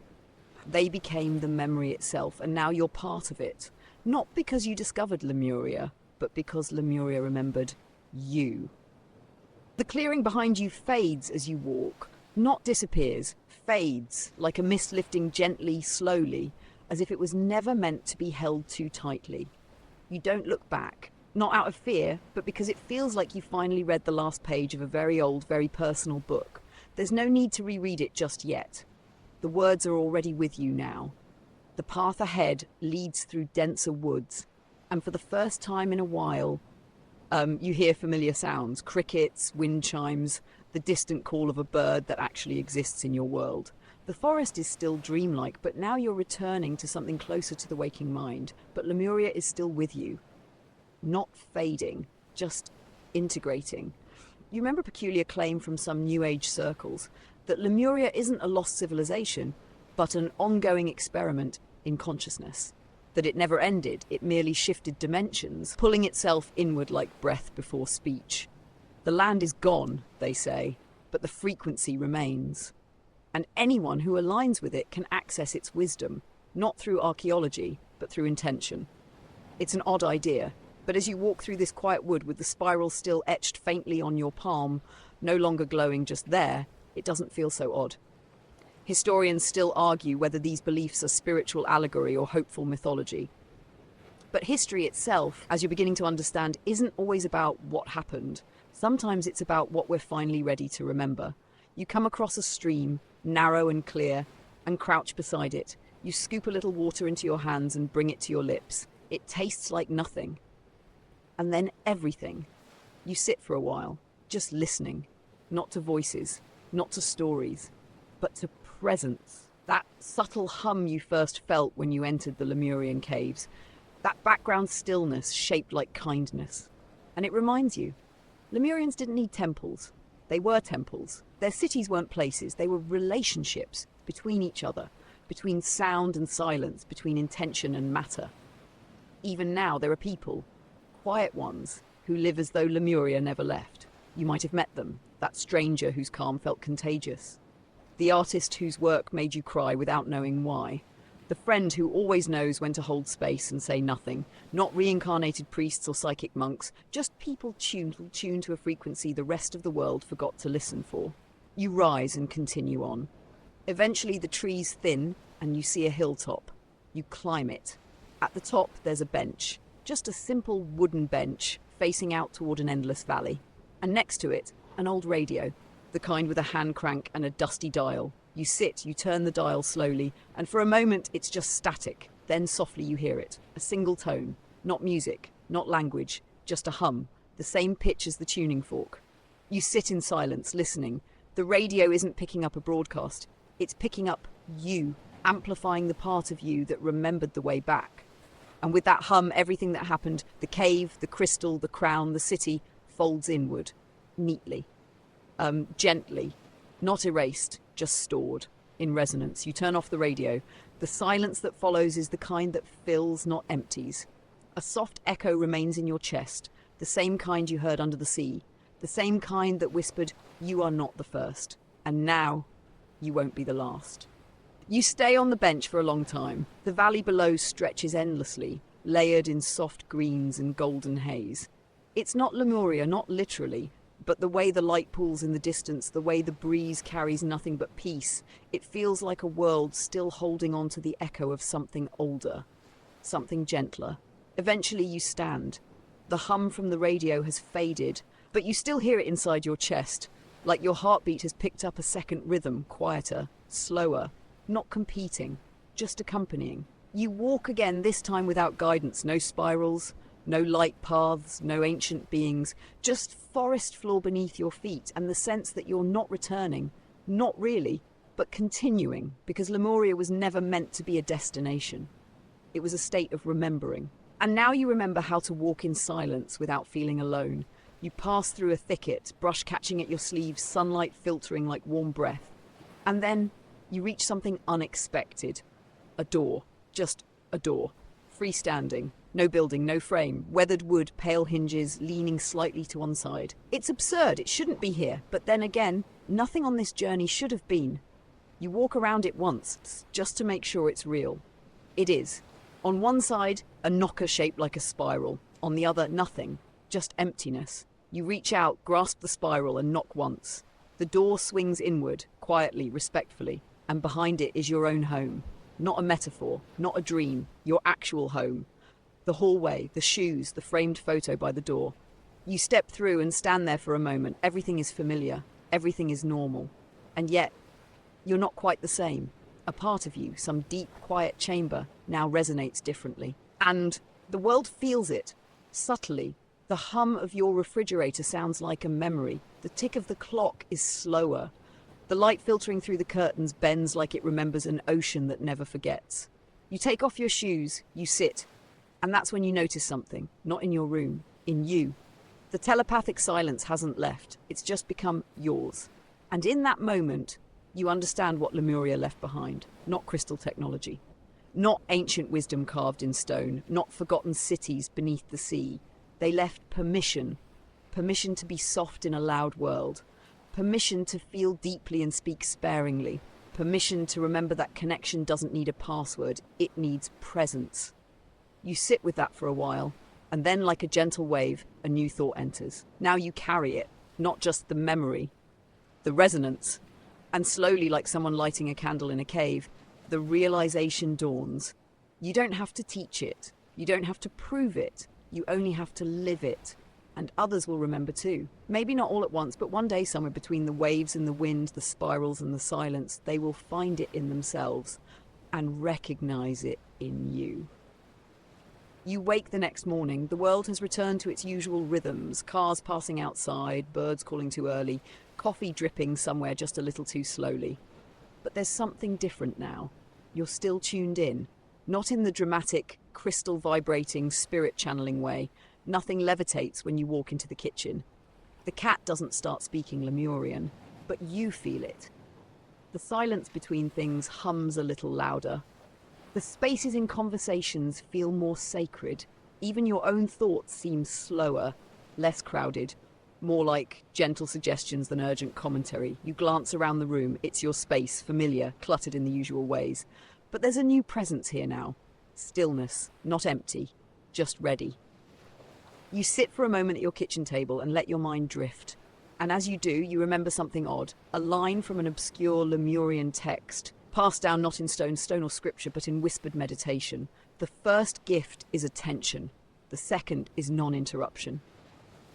They became the memory itself, and now you're part of it. Not because you discovered Lemuria, but because Lemuria remembered you. The clearing behind you fades as you walk, not disappears, fades, like a mist lifting gently, slowly, as if it was never meant to be held too tightly. You don't look back, not out of fear, but because it feels like you finally read the last page of a very old, very personal book. There's no need to reread it just yet. The words are already with you now. The path ahead leads through denser woods, and for the first time in a while, you hear familiar sounds, crickets, wind chimes, the distant call of a bird that actually exists in your world. The forest is still dreamlike, but now you're returning to something closer to the waking mind. But Lemuria is still with you. Not fading, just integrating. You remember a peculiar claim from some New Age circles that Lemuria isn't a lost civilization, but an ongoing experiment in consciousness. That it never ended, it merely shifted dimensions, pulling itself inward like breath before speech. The land is gone, they say, but the frequency remains. And anyone who aligns with it can access its wisdom, not through archaeology, but through intention. It's an odd idea, but as you walk through this quiet wood with the spiral still etched faintly on your palm, no longer glowing just there, it doesn't feel so odd. Historians still argue whether these beliefs are spiritual allegory or hopeful mythology. But history itself, as you're beginning to understand, isn't always about what happened. Sometimes it's about what we're finally ready to remember. You come across a stream, narrow and clear, and crouch beside it. You scoop a little water into your hands and bring it to your lips. It tastes like nothing. And then everything. You sit for a while, just listening, not to voices, not to stories, but to presence. That subtle hum you first felt when you entered the Lemurian caves. That background stillness shaped like kindness. And it reminds you, Lemurians didn't need temples. They were temples. Their cities weren't places. They were relationships between each other, between sound and silence, between intention and matter. Even now, there are people, quiet ones, who live as though Lemuria never left. You might have met them, that stranger whose calm felt contagious. The artist whose work made you cry without knowing why. The friend who always knows when to hold space and say nothing. Not reincarnated priests or psychic monks, just people tuned to a frequency the rest of the world forgot to listen for. You rise and continue on. Eventually the trees thin and you see a hilltop. You climb it. At the top there's a bench, just a simple wooden bench facing out toward an endless valley. And next to it, an old radio, the kind with a hand crank and a dusty dial. You sit, you turn the dial slowly, and for a moment it's just static. Then softly you hear it, a single tone, not music, not language, just a hum, the same pitch as the tuning fork. You sit in silence, listening. The radio isn't picking up a broadcast, it's picking up you, amplifying the part of you that remembered the way back. And with that hum, everything that happened, the cave, the crystal, the crown, the city, folds inward, neatly, gently, not erased, just stored, in resonance. You turn off the radio. The silence that follows is the kind that fills, not empties. A soft echo remains in your chest, the same kind you heard under the sea, the same kind that whispered, "You are not the first, and now you won't be the last." You stay on the bench for a long time. The valley below stretches endlessly, layered in soft greens and golden haze. It's not Lemuria, not literally, but the way the light pools in the distance, the way the breeze carries nothing but peace, it feels like a world still holding on to the echo of something older, something gentler. Eventually you stand. The hum from the radio has faded, but you still hear it inside your chest, like your heartbeat has picked up a second rhythm, quieter, slower, not competing, just accompanying. You walk again, this time without guidance, no spirals, no light paths, no ancient beings, just forest floor beneath your feet and the sense that you're not returning, not really, but continuing, because Lemuria was never meant to be a destination. It was a state of remembering. And now you remember how to walk in silence without feeling alone. You pass through a thicket, brush catching at your sleeves, sunlight filtering like warm breath. And then you reach something unexpected. A door. Just a door. Freestanding. No building, no frame. Weathered wood, pale hinges, leaning slightly to one side. It's absurd. It shouldn't be here. But then again, nothing on this journey should have been. You walk around it once, just to make sure it's real. It is. On one side, a knocker shaped like a spiral. On the other, nothing. Just emptiness. You reach out, grasp the spiral, and knock once. The door swings inward, quietly, respectfully, and behind it is your own home. Not a metaphor, not a dream, your actual home. The hallway, the shoes, the framed photo by the door. You step through and stand there for a moment. Everything is familiar. Everything is normal. And yet, you're not quite the same. A part of you, some deep, quiet chamber, now resonates differently. And the world feels it, subtly. The hum of your refrigerator sounds like a memory. The tick of the clock is slower. The light filtering through the curtains bends like it remembers an ocean that never forgets. You take off your shoes, you sit, and that's when you notice something, not in your room, in you. The telepathic silence hasn't left, it's just become yours. And in that moment, you understand what Lemuria left behind, not crystal technology, not ancient wisdom carved in stone, not forgotten cities beneath the sea. They left permission, permission to be soft in a loud world, permission to feel deeply and speak sparingly, permission to remember that connection doesn't need a password, it needs presence. You sit with that for a while, and then like a gentle wave, a new thought enters. Now you carry it, not just the memory, the resonance, and slowly, like someone lighting a candle in a cave, the realization dawns. You don't have to teach it, you don't have to prove it, you only have to live it. And others will remember too. Maybe not all at once, but one day somewhere between the waves and the wind, the spirals and the silence, they will find it in themselves and recognize it in you. You wake the next morning. The world has returned to its usual rhythms. Cars passing outside, birds calling too early, coffee dripping somewhere just a little too slowly. But there's something different now. You're still tuned in. Not in the dramatic, crystal vibrating, spirit channeling way. Nothing levitates when you walk into the kitchen. The cat doesn't start speaking Lemurian, but you feel it. The silence between things hums a little louder. The spaces in conversations feel more sacred. Even your own thoughts seem slower, less crowded, more like gentle suggestions than urgent commentary. You glance around the room. It's your space, familiar, cluttered in the usual ways. But there's a new presence here now. Stillness, not empty, just ready. You sit for a moment at your kitchen table and let your mind drift. And as you do, you remember something odd. A line from an obscure Lemurian text, passed down not in stone or scripture, but in whispered meditation. The first gift is attention. The second is non-interruption.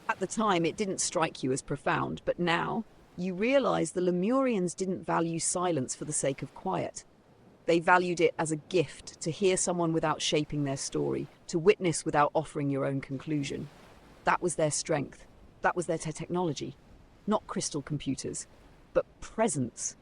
At the time, it didn't strike you as profound, but now you realize the Lemurians didn't value silence for the sake of quiet. They valued it as a gift, to hear someone without shaping their story, to witness without offering your own conclusion. That was their strength. That was their technology. Not crystal computers, but presence.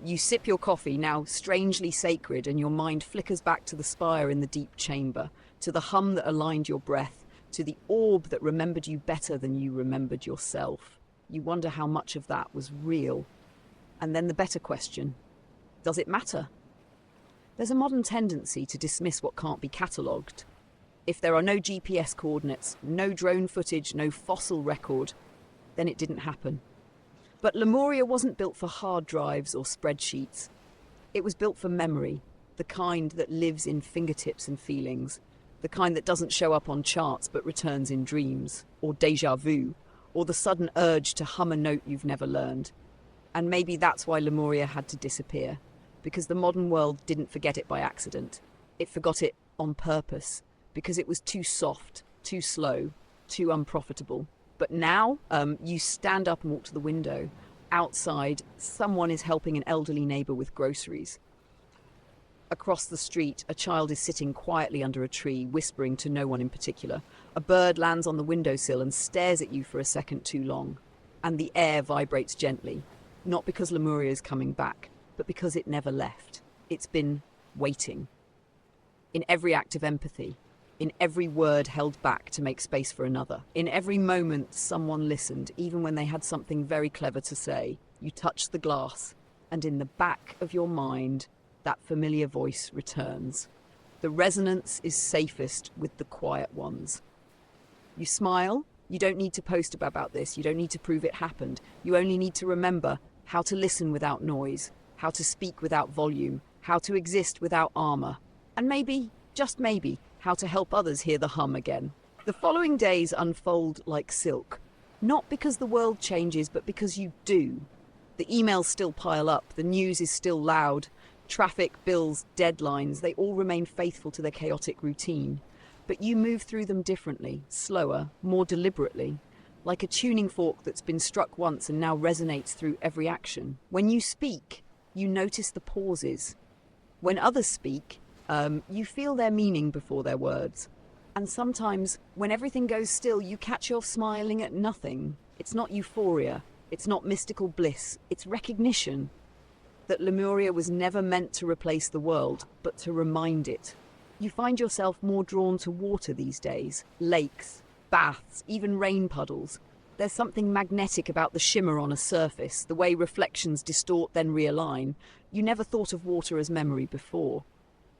You sip your coffee, now strangely sacred, and your mind flickers back to the spire in the deep chamber, to the hum that aligned your breath, to the orb that remembered you better than you remembered yourself. You wonder how much of that was real. And then the better question. Does it matter? There's a modern tendency to dismiss what can't be catalogued. If there are no GPS coordinates, no drone footage, no fossil record, then it didn't happen. But Lemuria wasn't built for hard drives or spreadsheets. It was built for memory, the kind that lives in fingertips and feelings, the kind that doesn't show up on charts but returns in dreams, or déjà vu, or the sudden urge to hum a note you've never learned. And maybe that's why Lemuria had to disappear. Because the modern world didn't forget it by accident. It forgot it on purpose, because it was too soft, too slow, too unprofitable. But now, you stand up and walk to the window. Outside, someone is helping an elderly neighbour with groceries. Across the street, a child is sitting quietly under a tree, whispering to no one in particular. A bird lands on the windowsill and stares at you for a second too long. And the air vibrates gently, not because Lemuria is coming back, but because it never left. It's been waiting. In every act of empathy, in every word held back to make space for another, in every moment someone listened, even when they had something very clever to say, you touched the glass, and in the back of your mind, that familiar voice returns. The resonance is safest with the quiet ones. You smile. You don't need to post about this. You don't need to prove it happened. You only need to remember how to listen without noise, how to speak without volume, how to exist without armor, and maybe, just maybe, how to help others hear the hum again. The following days unfold like silk, not because the world changes, but because you do. The emails still pile up. The news is still loud. Traffic, bills, deadlines, they all remain faithful to their chaotic routine. But you move through them differently, slower, more deliberately, like a tuning fork that's been struck once and now resonates through every action. When you speak, you notice the pauses. When others speak, you feel their meaning before their words. And sometimes, when everything goes still, you catch yourself smiling at nothing. It's not euphoria. It's not mystical bliss. It's recognition that Lemuria was never meant to replace the world, but to remind it. You find yourself more drawn to water these days. Lakes, baths, even rain puddles. There's something magnetic about the shimmer on a surface, the way reflections distort then realign. You never thought of water as memory before.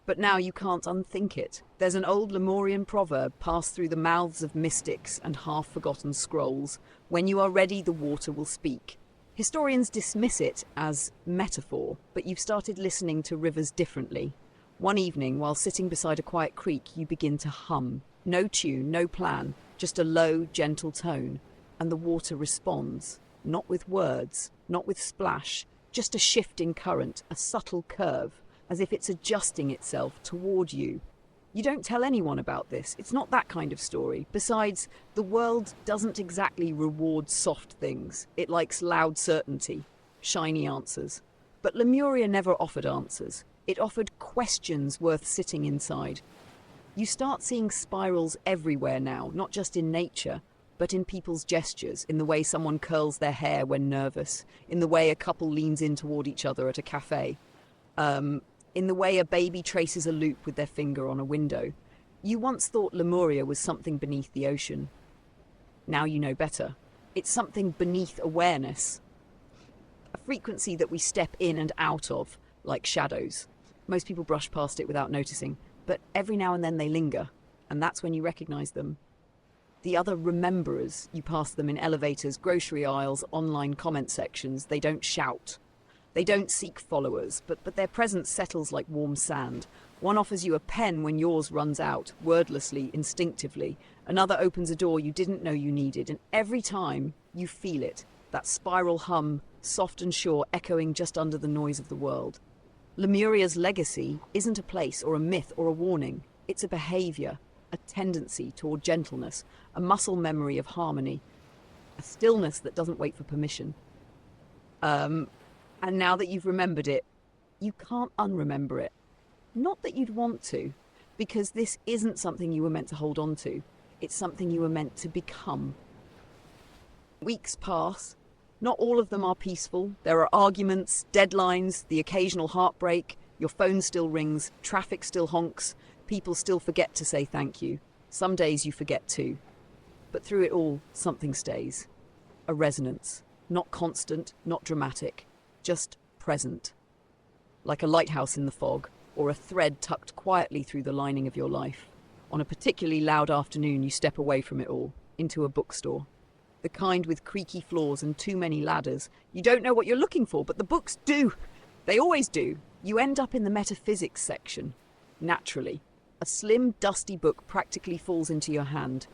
But now you can't unthink it. There's an old Lemurian proverb passed through the mouths of mystics and half-forgotten scrolls. When you are ready, the water will speak. Historians dismiss it as metaphor, but you've started listening to rivers differently. One evening, while sitting beside a quiet creek, you begin to hum. No tune, no plan, just a low, gentle tone. And the water responds, not with words, not with splash, just a shift in current, a subtle curve, as if it's adjusting itself toward you. You don't tell anyone about this. It's not that kind of story. Besides, the world doesn't exactly reward soft things. It likes loud certainty, shiny answers. But Lemuria never offered answers. It offered questions worth sitting inside. You start seeing spirals everywhere now, not just in nature, but in people's gestures, in the way someone curls their hair when nervous, in the way a couple leans in toward each other at a cafe. In the way a baby traces a loop with their finger on a window. You once thought Lemuria was something beneath the ocean. Now you know better. It's something beneath awareness. A frequency that we step in and out of, like shadows. Most people brush past it without noticing, but every now and then they linger, and that's when you recognize them. The other rememberers, you pass them in elevators, grocery aisles, online comment sections. They don't shout. They don't seek followers, but their presence settles like warm sand. One offers you a pen when yours runs out, wordlessly, instinctively. Another opens a door you didn't know you needed, and every time you feel it, that spiral hum, soft and sure, echoing just under the noise of the world. Lemuria's legacy isn't a place or a myth or a warning. It's a behavior, a tendency toward gentleness, a muscle memory of harmony, a stillness that doesn't wait for permission. And now that you've remembered it, you can't unremember it. Not that you'd want to, because this isn't something you were meant to hold on to. It's something you were meant to become. Weeks pass. Not all of them are peaceful. There are arguments, deadlines, the occasional heartbreak. Your phone still rings, traffic still honks, people still forget to say thank you. Some days you forget too. But through it all, something stays. A resonance. Not constant, not dramatic. Just present. Like a lighthouse in the fog, or a thread tucked quietly through the lining of your life. On a particularly loud afternoon, you step away from it all, into a bookstore. The kind with creaky floors and too many ladders. You don't know what you're looking for, but the books do. They always do. You end up in the metaphysics section. Naturally. A slim, dusty book practically falls into your hand.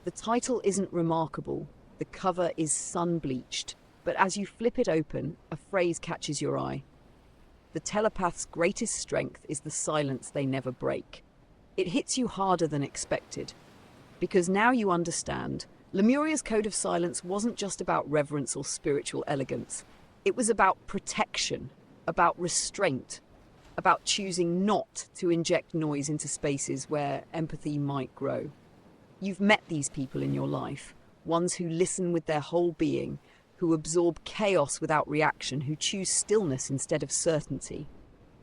The title isn't remarkable. The cover is sun-bleached. But as you flip it open, a phrase catches your eye. The telepath's greatest strength is the silence they never break. It hits you harder than expected. Because now you understand, Lemuria's code of silence wasn't just about reverence or spiritual elegance. It was about protection, about restraint, about choosing not to inject noise into spaces where empathy might grow. You've met these people in your life, ones who listen with their whole being, who absorb chaos without reaction, who choose stillness instead of certainty.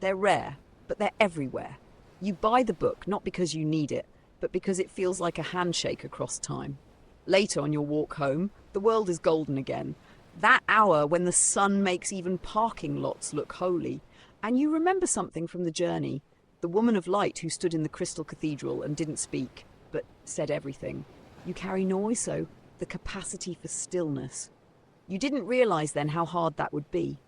They're rare, but they're everywhere. You buy the book not because you need it, but because it feels like a handshake across time. Later on your walk home, the world is golden again. That hour when the sun makes even parking lots look holy. And you remember something from the journey. The woman of light who stood in the crystal cathedral and didn't speak, but said everything. You carry noiso, the capacity for stillness. You didn't realize then how hard that would be.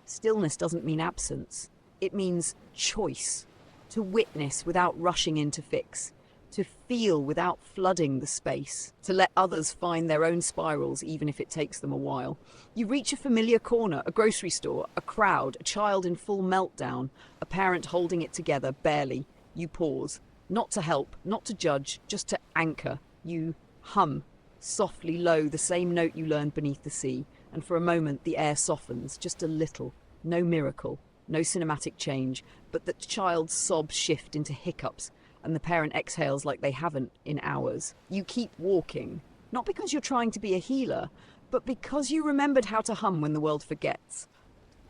Stillness doesn't mean absence. It means choice. To witness without rushing in to fix. To feel without flooding the space, to let others find their own spirals even if it takes them a while. You reach a familiar corner, a grocery store, a crowd, a child in full meltdown, a parent holding it together, barely. You pause, not to help, not to judge, just to anchor. You hum, softly low, the same note you learned beneath the sea, and for a moment the air softens, just a little. No miracle, no cinematic change, but the child's sobs shift into hiccups, and the parent exhales like they haven't in hours. You keep walking, not because you're trying to be a healer, but because you remembered how to hum when the world forgets.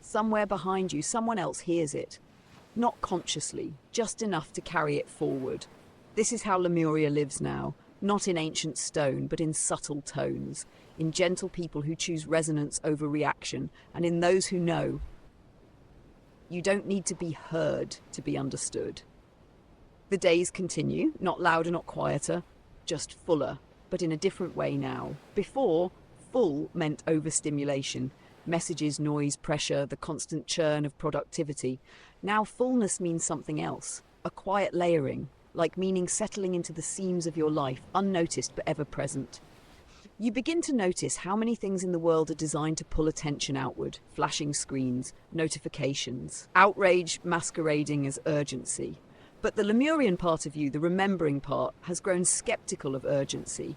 Somewhere behind you, someone else hears it. Not consciously, just enough to carry it forward. This is how Lemuria lives now, not in ancient stone, but in subtle tones, in gentle people who choose resonance over reaction, and in those who know. You don't need to be heard to be understood. The days continue, not louder, not quieter, just fuller, but in a different way now. Before, full meant overstimulation, messages, noise, pressure, the constant churn of productivity. Now fullness means something else, a quiet layering, like meaning settling into the seams of your life, unnoticed but ever present. You begin to notice how many things in the world are designed to pull attention outward, flashing screens, notifications, outrage masquerading as urgency. But the Lemurian part of you, the remembering part, has grown skeptical of urgency.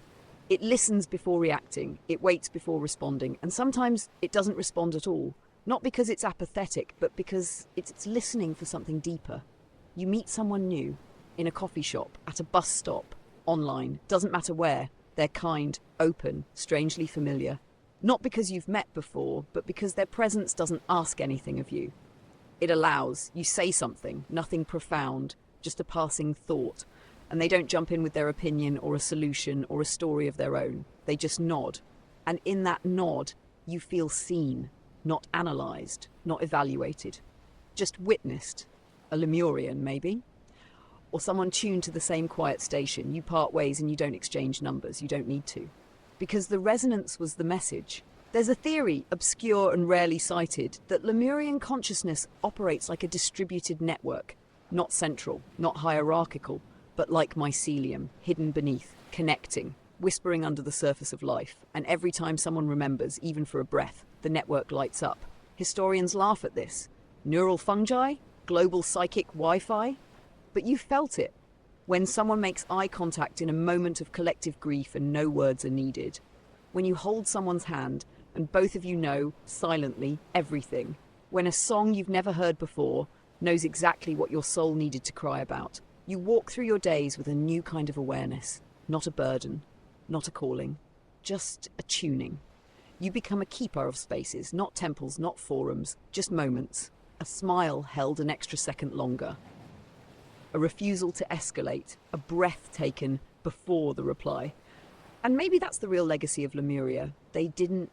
It listens before reacting, it waits before responding, and sometimes it doesn't respond at all. Not because it's apathetic, but because it's listening for something deeper. You meet someone new, in a coffee shop, at a bus stop, online, doesn't matter where. They're kind, open, strangely familiar. Not because you've met before, but because their presence doesn't ask anything of you. It allows, you say something, nothing profound, just a passing thought, and they don't jump in with their opinion or a solution or a story of their own. They just nod. And in that nod, you feel seen, not analysed, not evaluated, just witnessed. A Lemurian, maybe? Or someone tuned to the same quiet station. You part ways and you don't exchange numbers. You don't need to. Because the resonance was the message. There's a theory, obscure and rarely cited, that Lemurian consciousness operates like a distributed network. Not central, not hierarchical, but like mycelium, hidden beneath, connecting, whispering under the surface of life. And every time someone remembers, even for a breath, the network lights up. Historians laugh at this. Neural fungi? Global psychic Wi-Fi? But you felt it. When someone makes eye contact in a moment of collective grief and no words are needed. When you hold someone's hand and both of you know, silently, everything. When a song you've never heard before knows exactly what your soul needed to cry about. You walk through your days with a new kind of awareness. Not a burden, not a calling, just a tuning. You become a keeper of spaces, not temples, not forums, just moments. A smile held an extra second longer. A refusal to escalate, a breath taken before the reply. And maybe that's the real legacy of Lemuria. They didn't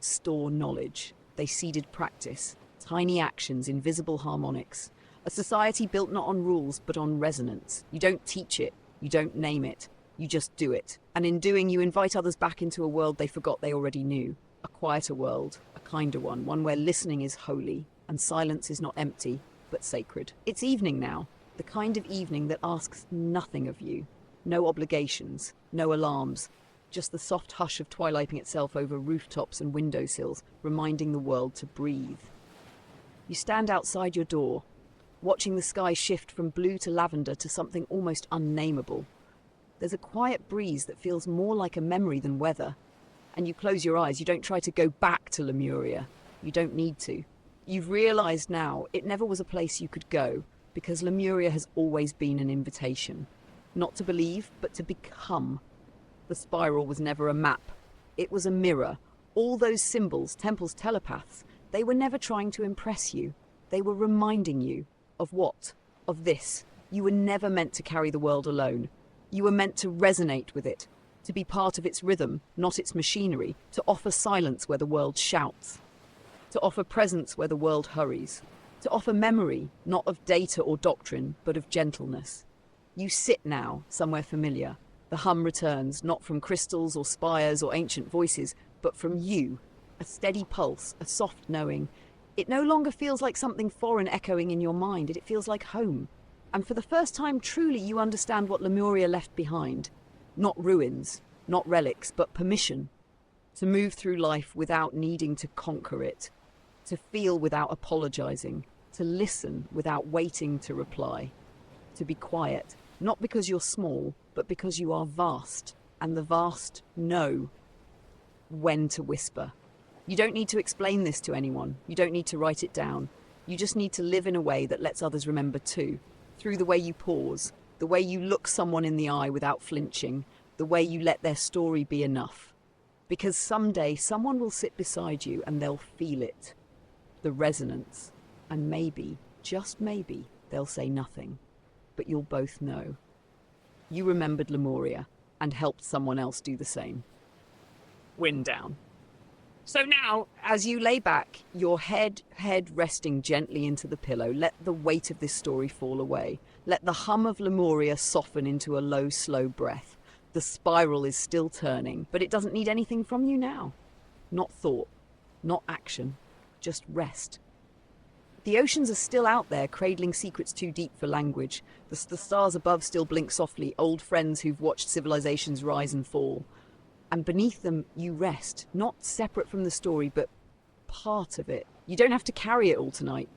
store knowledge. They seeded practice, tiny actions, invisible harmonics. A society built not on rules, but on resonance. You don't teach it, you don't name it, you just do it. And in doing, you invite others back into a world they forgot they already knew. A quieter world, a kinder one where listening is holy, and silence is not empty, but sacred. It's evening now, the kind of evening that asks nothing of you. No obligations, no alarms, just the soft hush of twilighting itself over rooftops and windowsills, reminding the world to breathe. You stand outside your door, watching the sky shift from blue to lavender to something almost unnameable. There's a quiet breeze that feels more like a memory than weather. And you close your eyes. You don't try to go back to Lemuria. You don't need to. You've realised now it never was a place you could go, because Lemuria has always been an invitation. Not to believe, but to become. The spiral was never a map. It was a mirror. All those symbols, temples, telepaths, they were never trying to impress you. They were reminding you of what? Of this. You were never meant to carry the world alone. You were meant to resonate with it, to be part of its rhythm, not its machinery, to offer silence where the world shouts, to offer presence where the world hurries, to offer memory, not of data or doctrine, but of gentleness. You sit now somewhere familiar. The hum returns, not from crystals or spires or ancient voices, but from you, a steady pulse, a soft knowing. It no longer feels like something foreign echoing in your mind, it feels like home. And for the first time, truly, you understand what Lemuria left behind. Not ruins, not relics, but permission. To move through life without needing to conquer it. To feel without apologizing. To listen without waiting to reply. To be quiet, not because you're small, but because you are vast. And the vast know when to whisper. You don't need to explain this to anyone. You don't need to write it down. You just need to live in a way that lets others remember too. Through the way you pause, the way you look someone in the eye without flinching, the way you let their story be enough. Because someday someone will sit beside you and they'll feel it, the resonance, and maybe, just maybe, they'll say nothing. But you'll both know. You remembered Lemuria and helped someone else do the same. Wind down. So now, as you lay back, your head resting gently into the pillow, let the weight of this story fall away. Let the hum of Lemuria soften into a low, slow breath. The spiral is still turning, but it doesn't need anything from you now. Not thought, not action, just rest. The oceans are still out there, cradling secrets too deep for language. The stars above still blink softly, old friends who've watched civilizations rise and fall. And beneath them, you rest, not separate from the story, but part of it. You don't have to carry it all tonight.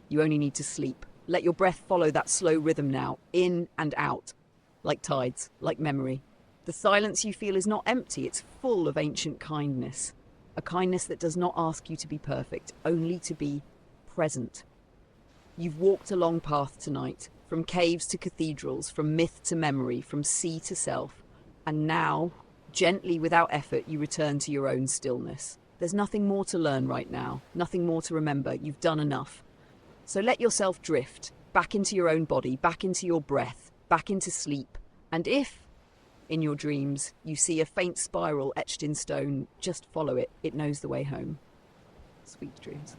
You only need to sleep. Let your breath follow that slow rhythm now, in and out, like tides, like memory. The silence you feel is not empty, it's full of ancient kindness. A kindness that does not ask you to be perfect, only to be present. You've walked a long path tonight, from caves to cathedrals, from myth to memory, from sea to self. And now, gently, without effort, you return to your own stillness. There's nothing more to learn right now, nothing more to remember. You've done enough. So let yourself drift, back into your own body, back into your breath, back into sleep. And if, in your dreams, you see a faint spiral etched in stone, just follow it. It knows the way home. Sweet dreams.